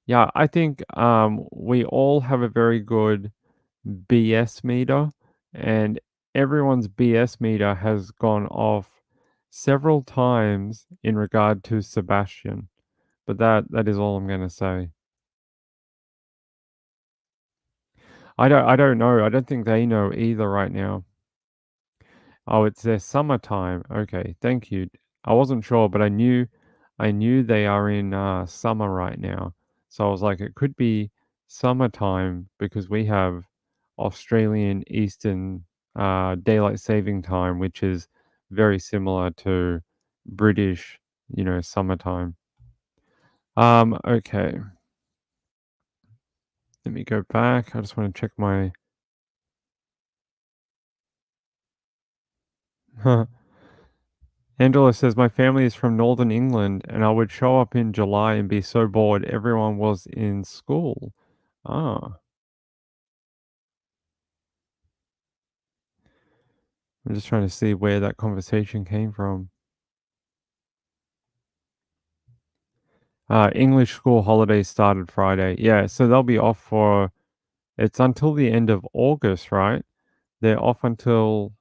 Yeah, I think we all have a very good BS meter, and everyone's BS meter has gone off several times in regard to Sebastian. But that is all I'm going to say. I don't know. I don't think they know either right now. Oh, it's their summertime. Okay, thank you. I wasn't sure, but I knew they are in summer right now. So I was like, it could be summertime because we have Australian Eastern daylight saving time, which is very similar to British, summertime. Okay. Let me go back. I just want to check my Angela says, my family is from Northern England and I would show up in July and be so bored everyone was in school. Ah. I'm just trying to see where that conversation came from. English school holidays started Friday. Yeah, so they'll be off it's until the end of August, right? They're off until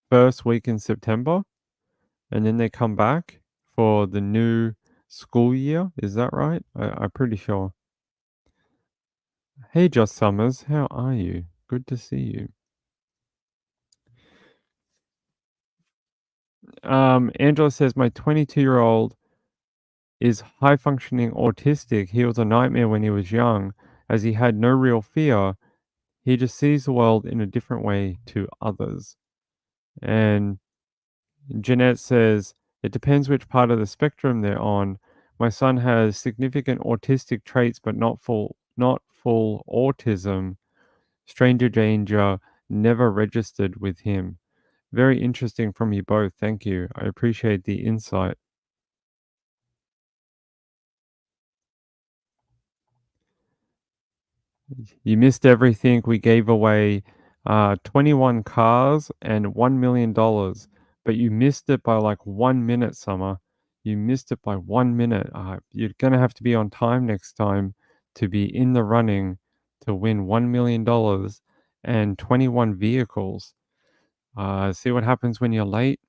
first week in September and then they come back for the new school year. Is that right? I'm pretty sure. Hey, Josh Summers, how are you? Good to see you. Angela says, my 22-year-old is high functioning autistic. He was a nightmare when he was young, as he had no real fear. He just sees the world in a different way to others. And Jeanette says, it depends which part of the spectrum they're on. My son has significant autistic traits, but not full autism. Stranger danger never registered with him. Very interesting from you both. Thank you. I appreciate the insight. You missed everything. We gave away 21 cars and $1 million. But you missed it by like 1 minute, Summer. You missed it by 1 minute. You're going to have to be on time next time to be in the running to win $1 million and 21 vehicles. See what happens when you're late?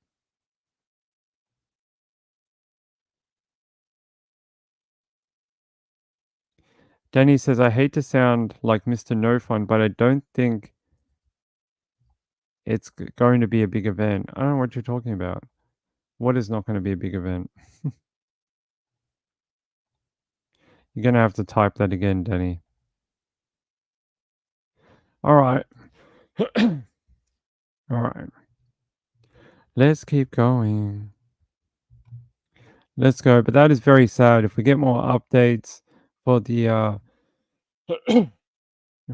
Danny says, I hate to sound like Mr. No Fun, but I don't think it's going to be a big event. I don't know what you're talking about. What is not going to be a big event? You're going to have to type that again, Danny. All right. All right. Let's keep going. Let's go. But that is very sad. If we get more updates for the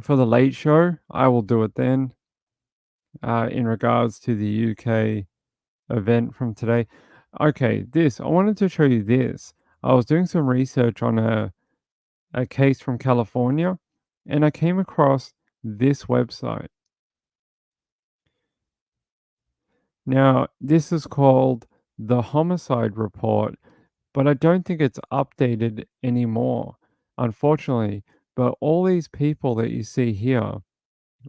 for the late show, I will do it then. In regards to the UK event from today. Okay, I wanted to show you this. I was doing some research on a case from California, and I came across this website. Now, this is called the Homicide Report, but I don't think it's updated anymore, unfortunately. But all these people that you see here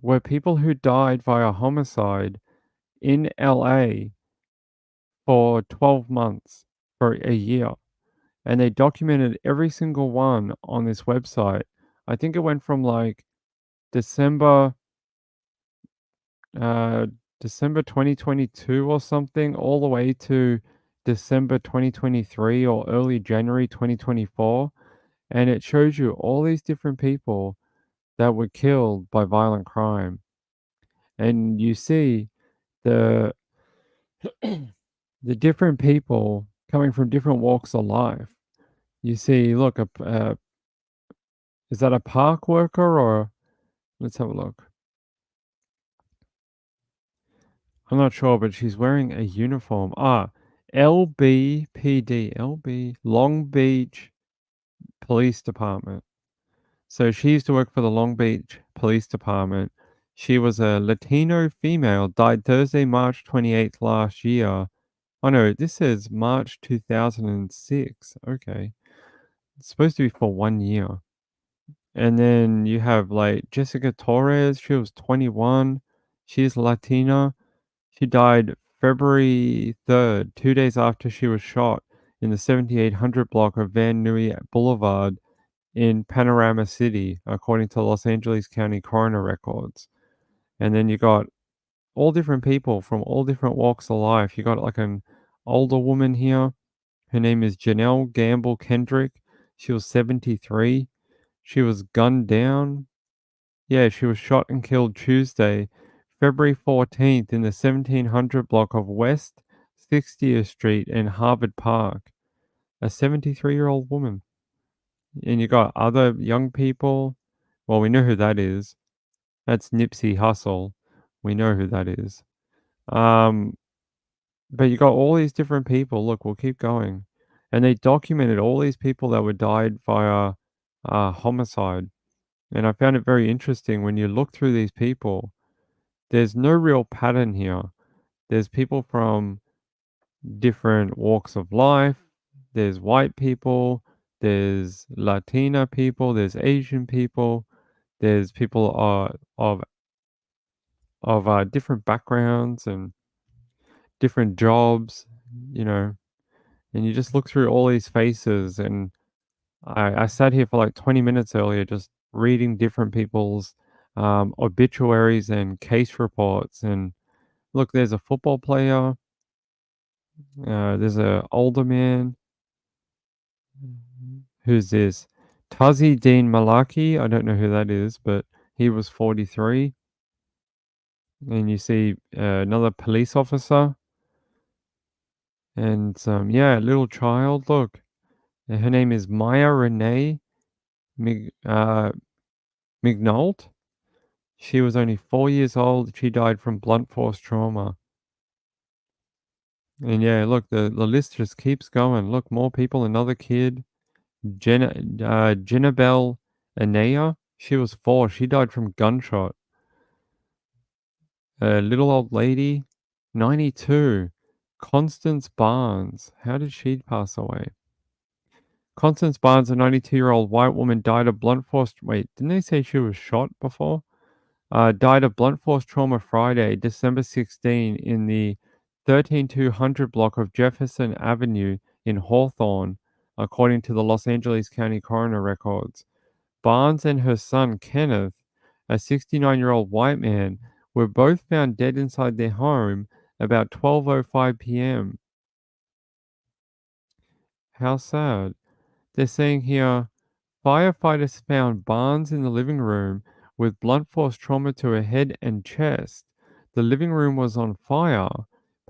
were people who died via homicide in LA for 12 months, for a year. And they documented every single one on this website. I think it went from like December December 2022 or something all the way to December 2023 or early January 2024, and it shows you all these different people that were killed by violent crime. And you see the the different people coming from different walks of life. You see, look, is that a park worker or let's have a look. I'm not sure, but she's wearing a uniform. LBPD, Long Beach Police Department. So she used to work for the Long Beach Police Department. She was a Latino female, died Thursday, March 28th last year. Oh no, this says March 2006. Okay. It's supposed to be for 1 year. And then you have like Jessica Torres. She was 21. She's Latina. She died February 3rd, 2 days after she was shot in the 7800 block of Van Nuys Boulevard in Panorama City, according to Los Angeles County coroner records. And then you got all different people from all different walks of life. You got like an older woman here. Her name is Janelle Gamble Kendrick. She was 73. She was gunned down. Yeah, she was shot and killed Tuesday, February 14th in the 1700 block of West 60th Street in Harvard Park. A 73-year-old woman. And you got other young people. Well, we know who that is. That's Nipsey Hussle. We know who that is. But you got all these different people. Look, we'll keep going. And they documented all these people that were died via homicide. And I found it very interesting when you look through these people, there's no real pattern here. There's people from different walks of life. There's white people, there's Latina people, there's Asian people, there's people of different backgrounds and different jobs, you know. And you just look through all these faces, and I sat here for like 20 minutes earlier just reading different people's obituaries and case reports. And look, there's a football player, there's a older man. Who's this? Tazi Dean Malaki. I don't know who that is, but he was 43. And you see another police officer. And yeah, a little child. Look, her name is Maya Renee Mignault. She was only 4 years old. She died from blunt force trauma. And yeah, look, the list just keeps going. Look, more people. Another kid. Jenabel Anaya. She was 4. She died from gunshot. A little old lady, 92. Constance Barnes. How did she pass away? Constance Barnes, a 92-year-old white woman, died of blunt force. Wait, didn't they say she was shot before? Died of blunt force trauma Friday, December 16, in the 13200 block of Jefferson Avenue in Hawthorne, according to the Los Angeles County coroner records. Barnes and her son, Kenneth, a 69-year-old white man, were both found dead inside their home about 12:05 p.m. How sad. They're saying here, firefighters found Barnes in the living room with blunt force trauma to her head and chest. The living room was on fire.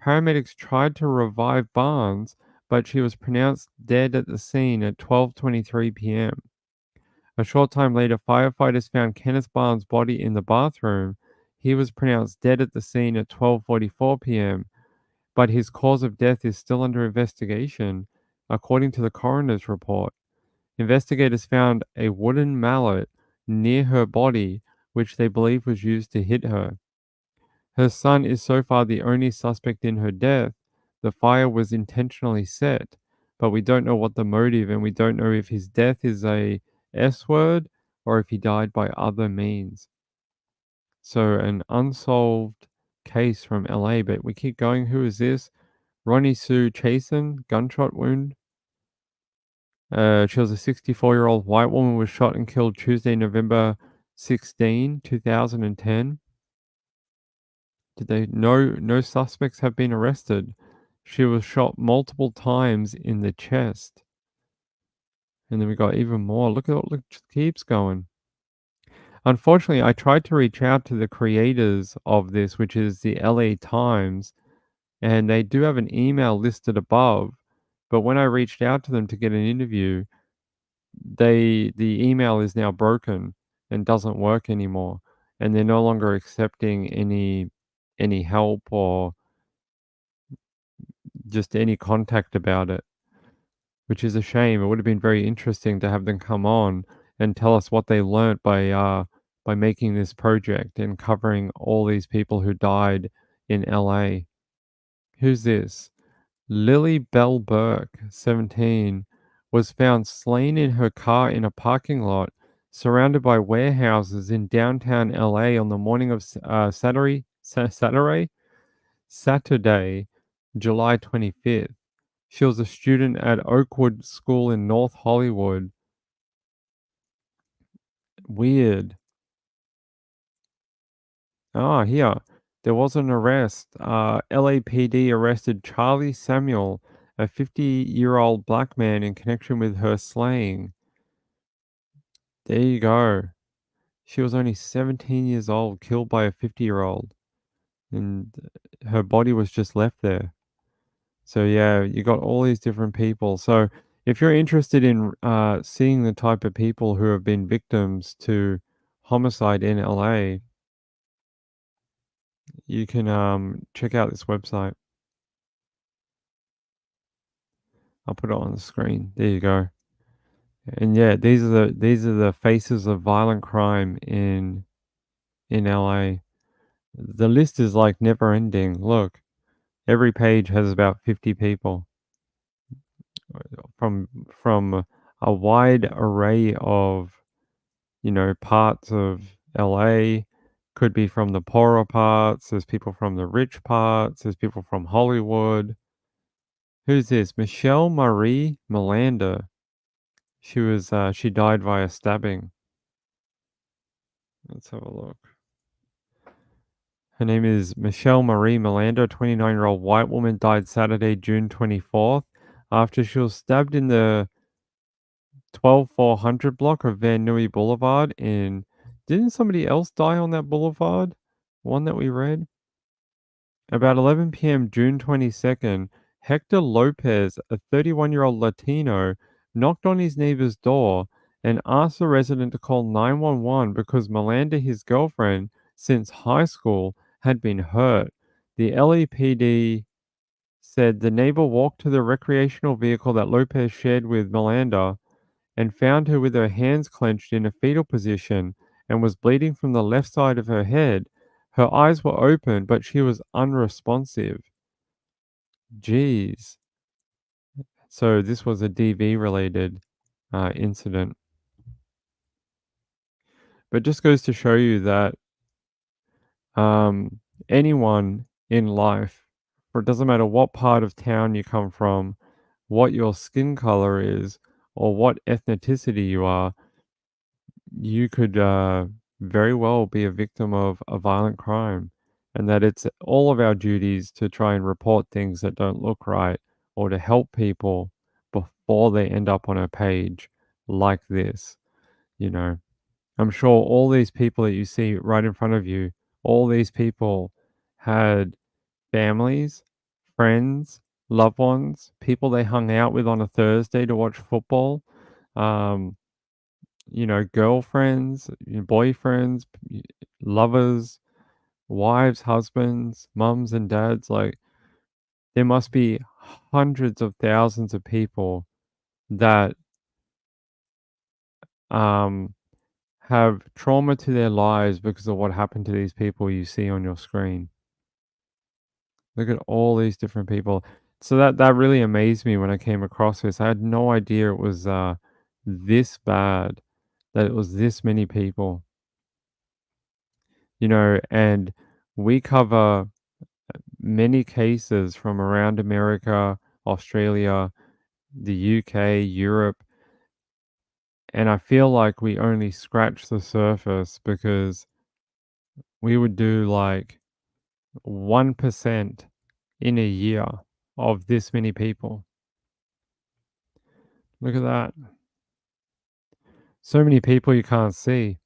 Paramedics tried to revive Barnes, but she was pronounced dead at the scene at 12:23 p.m. A short time later, firefighters found Kenneth Barnes' body in the bathroom. He was pronounced dead at the scene at 12:44 p.m., but his cause of death is still under investigation, according to the coroner's report. Investigators found a wooden mallet near her body, which they believe was used to hit her. Her son is so far the only suspect in her death. The fire was intentionally set, but we don't know what the motive, and we don't know if his death is a S word or if he died by other means. So, an unsolved case from LA, but we keep going. Who is this? Ronnie Sue Chasen, gunshot wound. She was a 64-year-old white woman, was shot and killed Tuesday, November 16, 2010. No suspects have been arrested. She was shot multiple times in the chest. And then we got even more. Look, it just keeps going. Unfortunately, I tried to reach out to the creators of this, which is the LA Times, and they do have an email listed above. But when I reached out to them to get an interview, the email is now broken and doesn't work anymore, and they're no longer accepting any help or just any contact about it, which is a shame. It would have been very interesting to have them come on and tell us what they learnt by making this project and covering all these people who died in LA. Who's this? Lily Bell Burke, 17, was found slain in her car in a parking lot surrounded by warehouses in downtown LA on the morning of Saturday, July 25th. She was a student at Oakwood School in North Hollywood. Weird. Here. There was an arrest. LAPD arrested Charlie Samuel, a 50-year-old black man, in connection with her slaying. There you go. She was only 17 years old, killed by a 50-year-old. And her body was just left there. So, yeah, you got all these different people. So, if you're interested in seeing the type of people who have been victims to homicide in LA, you can check out this website. I'll put it on the screen. There you go. And yeah, these are the faces of violent crime in LA. The list is like never ending. Look, every page has about 50 people from a wide array of parts of LA. Could be from the poorer parts. There's people from the rich parts. There's people from Hollywood. Who's this? Michelle Marie Melander. She died via stabbing. Let's have a look. Her name is Michelle Marie Melander, a 29-year-old white woman, died Saturday, June 24th, after she was stabbed in the 12400 block of Van Nuys Boulevard didn't somebody else die on that boulevard? One that we read? About 11 p.m. June 22nd, Hector Lopez, a 31-year-old Latino, knocked on his neighbor's door and asked the resident to call 911 because Melander, his girlfriend, since high school, had been hurt. The LAPD said the neighbor walked to the recreational vehicle that Lopez shared with Melander and found her with her hands clenched in a fetal position and was bleeding from the left side of her head. Her eyes were open, but she was unresponsive. Jeez. So this was a DV related incident. But just goes to show you that anyone in life, or it doesn't matter what part of town you come from, what your skin color is, or what ethnicity you are, you could very well be a victim of a violent crime. And that it's all of our duties to try and report things that don't look right or to help people before they end up on a page like this. You know, I'm sure all these people that you see right in front of you, all these people had families, friends, loved ones, people they hung out with on a Thursday to watch football, um, girlfriends, boyfriends, lovers, wives, husbands, mums and dads. Like, there must be hundreds of thousands of people that um, have trauma to their lives because of what happened to these people you see on your screen. Look at all these different people. So that really amazed me when I came across this. I had no idea it was this bad, that it was this many people. And we cover many cases from around America, Australia, the UK, Europe, and I feel like we only scratch the surface because we would do like 1% in a year of this many people. Look at that. So many people you can't see.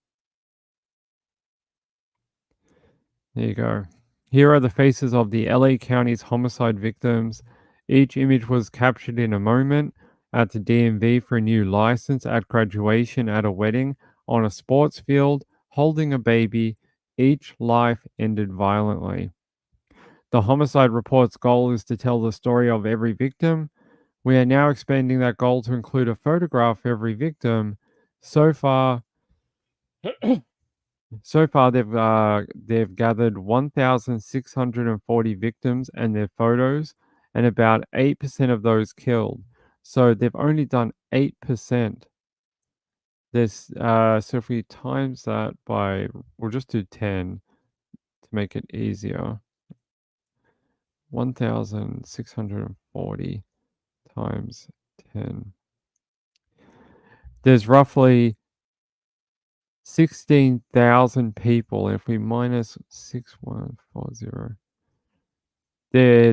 There you go. Here are the faces of the LA County's homicide victims. Each image was captured in a moment at the DMV for a new license, at graduation, at a wedding, on a sports field, holding a baby. Each life ended violently. The homicide report's goal is to tell the story of every victim. We are now expanding that goal to include a photograph of every victim. So far, they've gathered 1,640 victims and their photos, and about 8% of those killed. So they've only done 8%. So if we times that by, we'll just do 10 to make it easier. 1,640 times 10. There's roughly 16,000 people. If we minus 6140,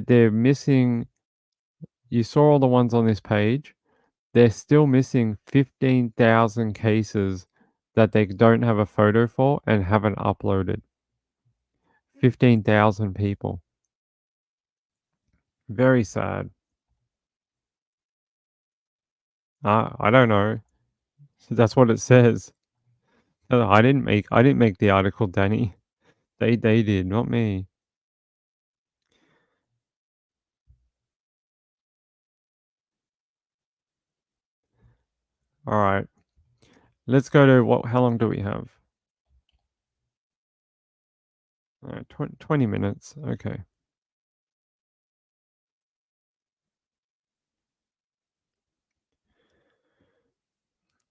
they're missing. You saw all the ones on this page. They're still missing 15,000 cases that they don't have a photo for and haven't uploaded. 15,000 people. Very sad. I don't know. That's what it says. I didn't make the article, Danny. They did, not me. All right. Let's go to how long do we have? All right, 20 minutes. Okay.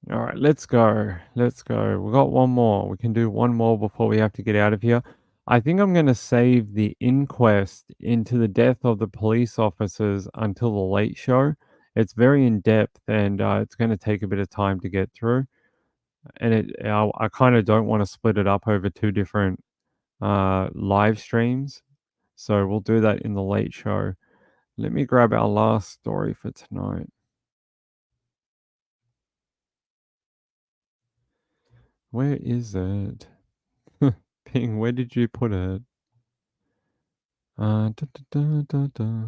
All right, let's go. Let's go. We got one more. We can do one more before we have to get out of here. I think I'm going to save the inquest into the death of the police officers until the late show. It's very in depth and it's going to take a bit of time to get through. And I kind of don't want to split it up over two different live streams. So we'll do that in the late show. Let me grab our last story for tonight. Where is it? Ping, where did you put it? Da, da, da, da, da.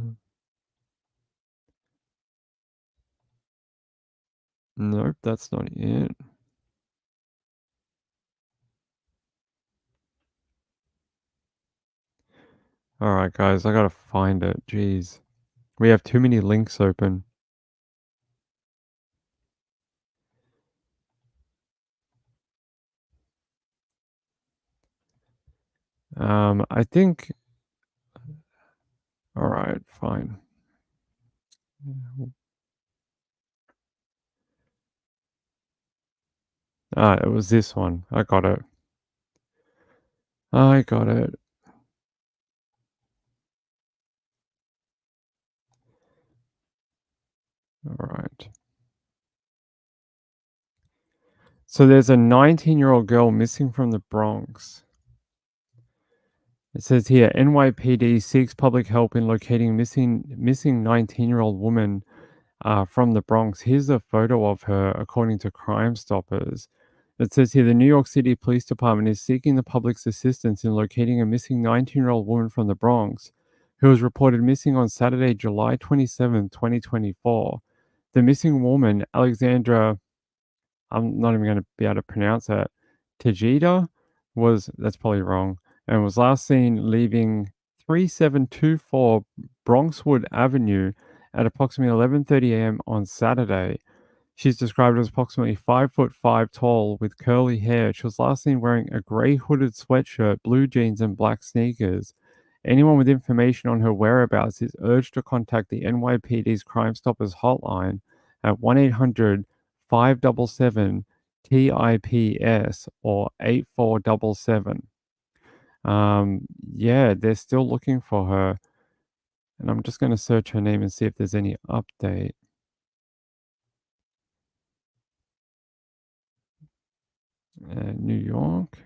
Nope, that's not it. Alright, guys, I gotta find it. Jeez. We have too many links open. I think. All right, fine. It was this one. I got it. I got it. All right. So there's a 19-year-old girl missing from the Bronx. It says here, NYPD seeks public help in locating missing 19-year-old woman from the Bronx. Here's a photo of her, according to Crime Stoppers. It says here, the New York City Police Department is seeking the public's assistance in locating a missing 19-year-old woman from the Bronx who was reported missing on Saturday, July 27, 2024. The missing woman, Alexandra, I'm not even going to be able to pronounce that, Tejeda, that's probably wrong, and was last seen leaving 3724 Bronxwood Avenue at approximately 11:30 a.m. on Saturday. She's described as approximately 5'5" tall with curly hair. She was last seen wearing a gray hooded sweatshirt, blue jeans, and black sneakers. Anyone with information on her whereabouts is urged to contact the NYPD's Crime Stoppers hotline at 1-800-577-TIPS or 8477. Yeah, they're still looking for her. And I'm just going to search her name and see if there's any update. New York.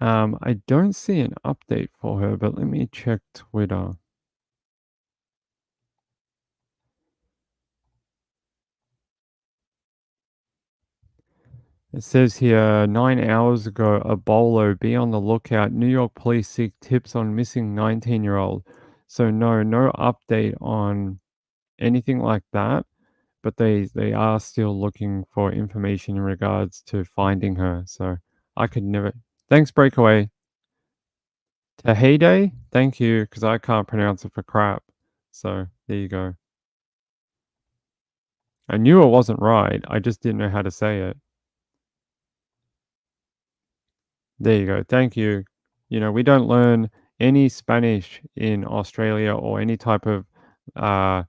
I don't see an update for her, but let me check Twitter. It says here, 9 hours ago, a BOLO, be on the lookout. New York police seek tips on missing 19-year-old. So no update on anything like that, but they are still looking for information in regards to finding her. So I could never. Thanks, Breakaway. Tahede, thank you, because I can't pronounce it for crap. So there you go. I knew it wasn't right. I just didn't know how to say it. There you go. Thank you. You know, we don't learn any Spanish in Australia or any type of, like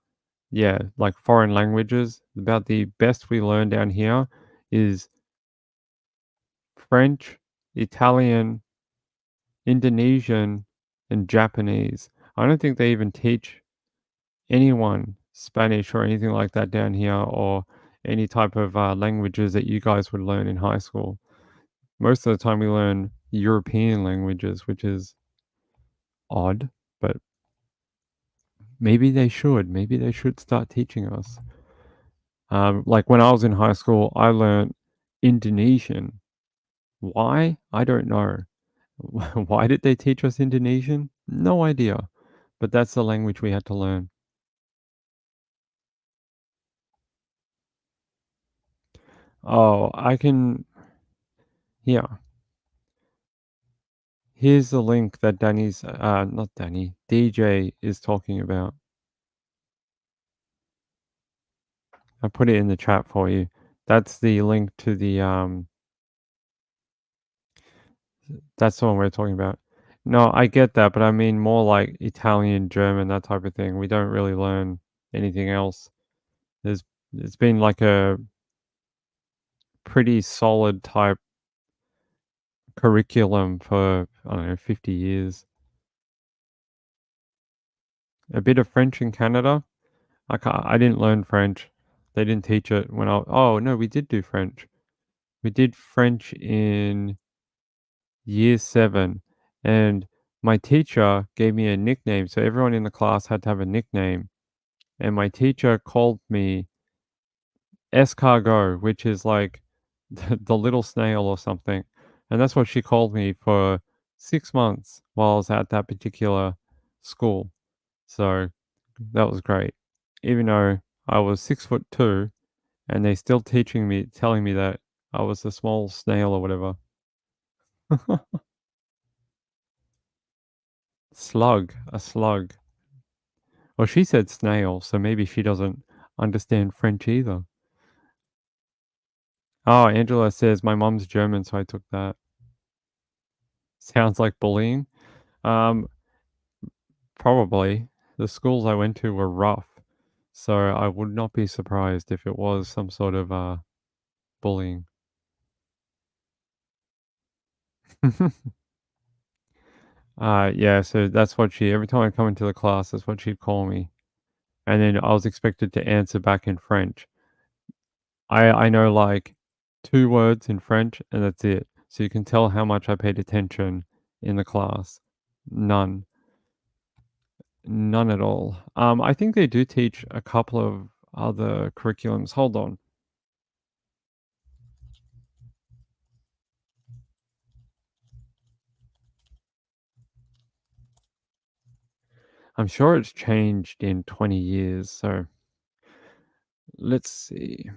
foreign languages. About the best we learn down here is French, Italian, Indonesian, and Japanese. I don't think they even teach anyone Spanish or anything like that down here or any type of languages that you guys would learn in high school. Most of the time we learn European languages, which is odd, but maybe they should. Maybe they should start teaching us. Like when I was in high school, I learned Indonesian. Why? I don't know. Why did they teach us Indonesian? No idea. But that's the language we had to learn. Oh, I can. Yeah. Here's the link that Danny's, not Danny, DJ is talking about. I put it in the chat for you. That's the link to the, that's the one we're talking about. No, I get that, but I mean more like Italian, German, that type of thing. We don't really learn anything else. It's been like a pretty solid type curriculum for, I don't know, 50 years. A bit of French in Canada. I didn't learn French. They didn't teach it when oh, no, we did do French. We did French in year 7, and my teacher gave me a nickname, so everyone in the class had to have a nickname, and my teacher called me escargot, which is like the little snail or something, and that's what she called me for 6 months while I was at that particular school. So that was great. Even though I was 6'2", and they still telling me that I was a small snail or whatever. Slug, a slug. Well, she said snail, so maybe she doesn't understand French either. Oh, Angela says my mom's German, so I took that. Sounds like bullying. Um, Probably. The schools I went to were rough, so I would not be surprised if it was some sort of bullying. Yeah, so that's what every time I come into the class, that's what she'd call me. And then I was expected to answer back in French. I know like 2 words in French and that's it. So you can tell how much I paid attention in the class. None. None at all. I think they do teach a couple of other curriculums. Hold on. I'm sure it's changed in 20 years, so let's see.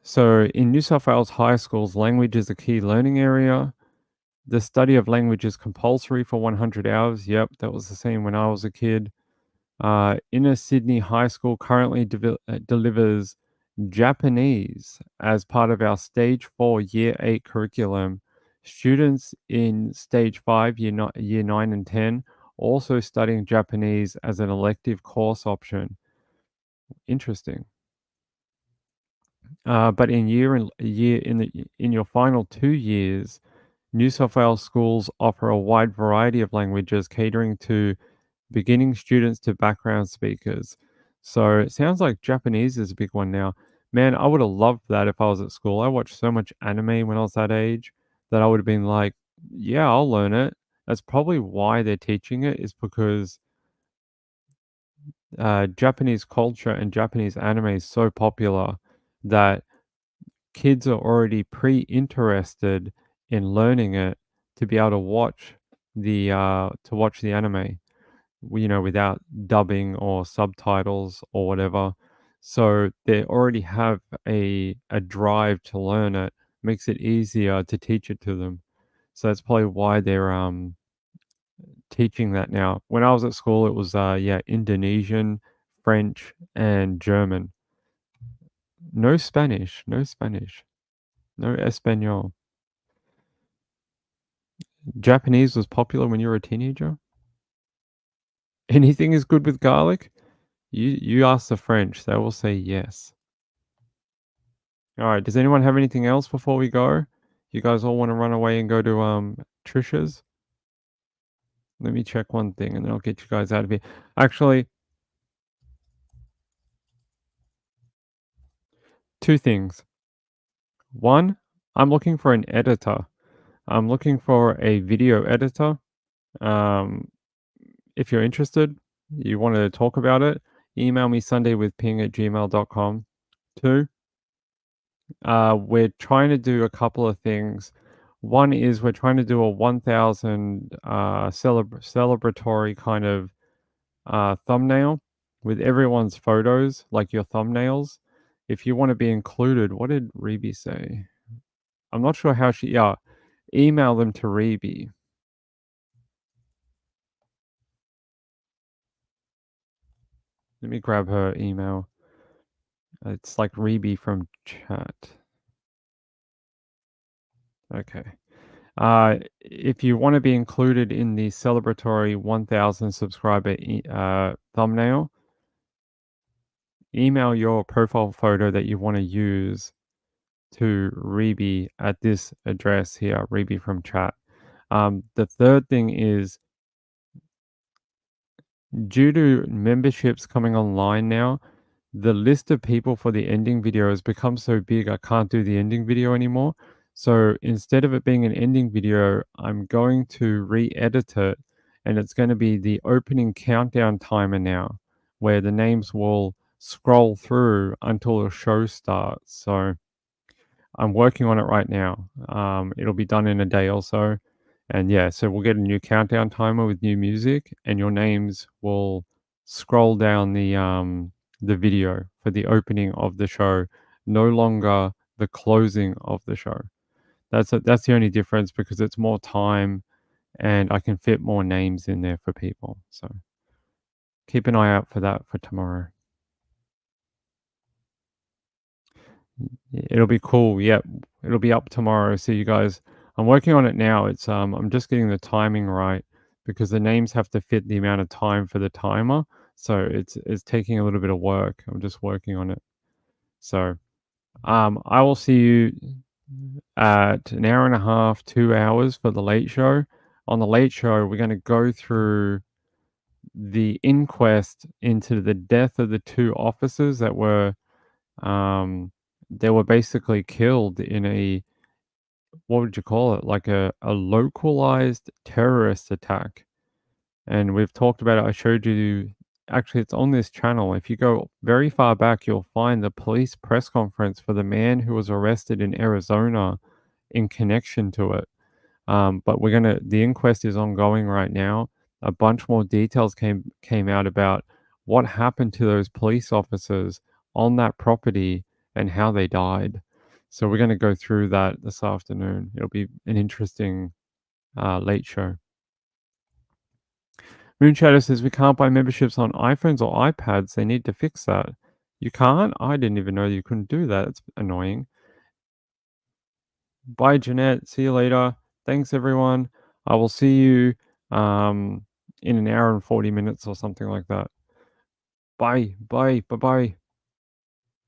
So in New South Wales high schools, language is a key learning area. The study of language is compulsory for 100 hours. Yep, that was the same when I was a kid. Inner Sydney High School currently delivers Japanese as part of our Stage 4 Year 8 curriculum. Students in Stage 5, Year 9 and 10, also studying Japanese as an elective course option. Interesting. But in your final 2 years, New South Wales schools offer a wide variety of languages catering to beginning students to background speakers. So it sounds like Japanese is a big one now. Man, I would have loved that if I was at school. I watched so much anime when I was that age that I would have been like, yeah, I'll learn it. That's probably why they're teaching it, is because Japanese culture and Japanese anime is so popular that kids are already pre-interested in learning it to be able to watch the anime, without dubbing or subtitles or whatever. So they already have a drive to learn it. Makes it easier to teach it to them. So that's probably why they're teaching that now. When I was at school, it was Indonesian, French, and German. No Spanish. No Spanish. No Espanol. Japanese was popular when you were a teenager? Anything is good with garlic? You ask the French, they will say yes. Alright, does anyone have anything else before we go? You guys all wanna run away and go to, Trisha's? Let me check one thing, and then I'll get you guys out of here. Actually 2 things. 1, I'm looking for an editor. I'm looking for a video editor. If you're interested, you wanna talk about it, email me sundaywithping@gmail.com. 2, we're trying to do a couple of things. One is we're trying to do a 1,000 celebratory kind of thumbnail with everyone's photos, like your thumbnails. If you want to be included, what did Reby say? I'm not sure how email them to Reby. Let me grab her email. It's like Reby from chat. Okay. If you want to be included in the celebratory 1,000 subscriber thumbnail, email your profile photo that you want to use to Reby at this address here, Reby from chat. The third thing is, due to memberships coming online now, the list of people for the ending video has become so big I can't do the ending video anymore. So instead of it being an ending video, I'm going to re-edit it, and it's going to be the opening countdown timer now, where the names will scroll through until the show starts. So I'm working on it right now. It'll be done in a day or so. And yeah, so we'll get a new countdown timer with new music, and your names will scroll down the video for the opening of the show, no longer the closing of the show. That's the only difference, because it's more time and I can fit more names in there for people. So keep an eye out for that for tomorrow. It'll be cool. Yep, it'll be up tomorrow. So you guys, I'm working on it now. It's I'm just getting the timing right because the names have to fit the amount of time for the timer. So it's taking a little bit of work. I'm just working on it. So I will see you at an hour and a half, 2 hours for the late show. On the late show, we're going to go through the inquest into the death of the two officers that were they were basically killed in a, what would you call it, like a localized terrorist attack. And we've talked about it. I showed you, actually it's on this channel. If you go very far back, you'll find the police press conference for the man who was arrested in Arizona in connection to it. But the inquest is ongoing right now. A bunch more details came out about what happened to those police officers on that property and how they died. So we're going to go through that this afternoon. It'll be an interesting late show. Moonshadow says we can't buy memberships on iPhones or iPads. They need to fix that. You can't? I didn't even know you couldn't do that. It's annoying. Bye, Jeanette. See you later. Thanks, everyone. I will see you in an hour and 40 minutes or something like that. Bye. Bye. Bye-bye.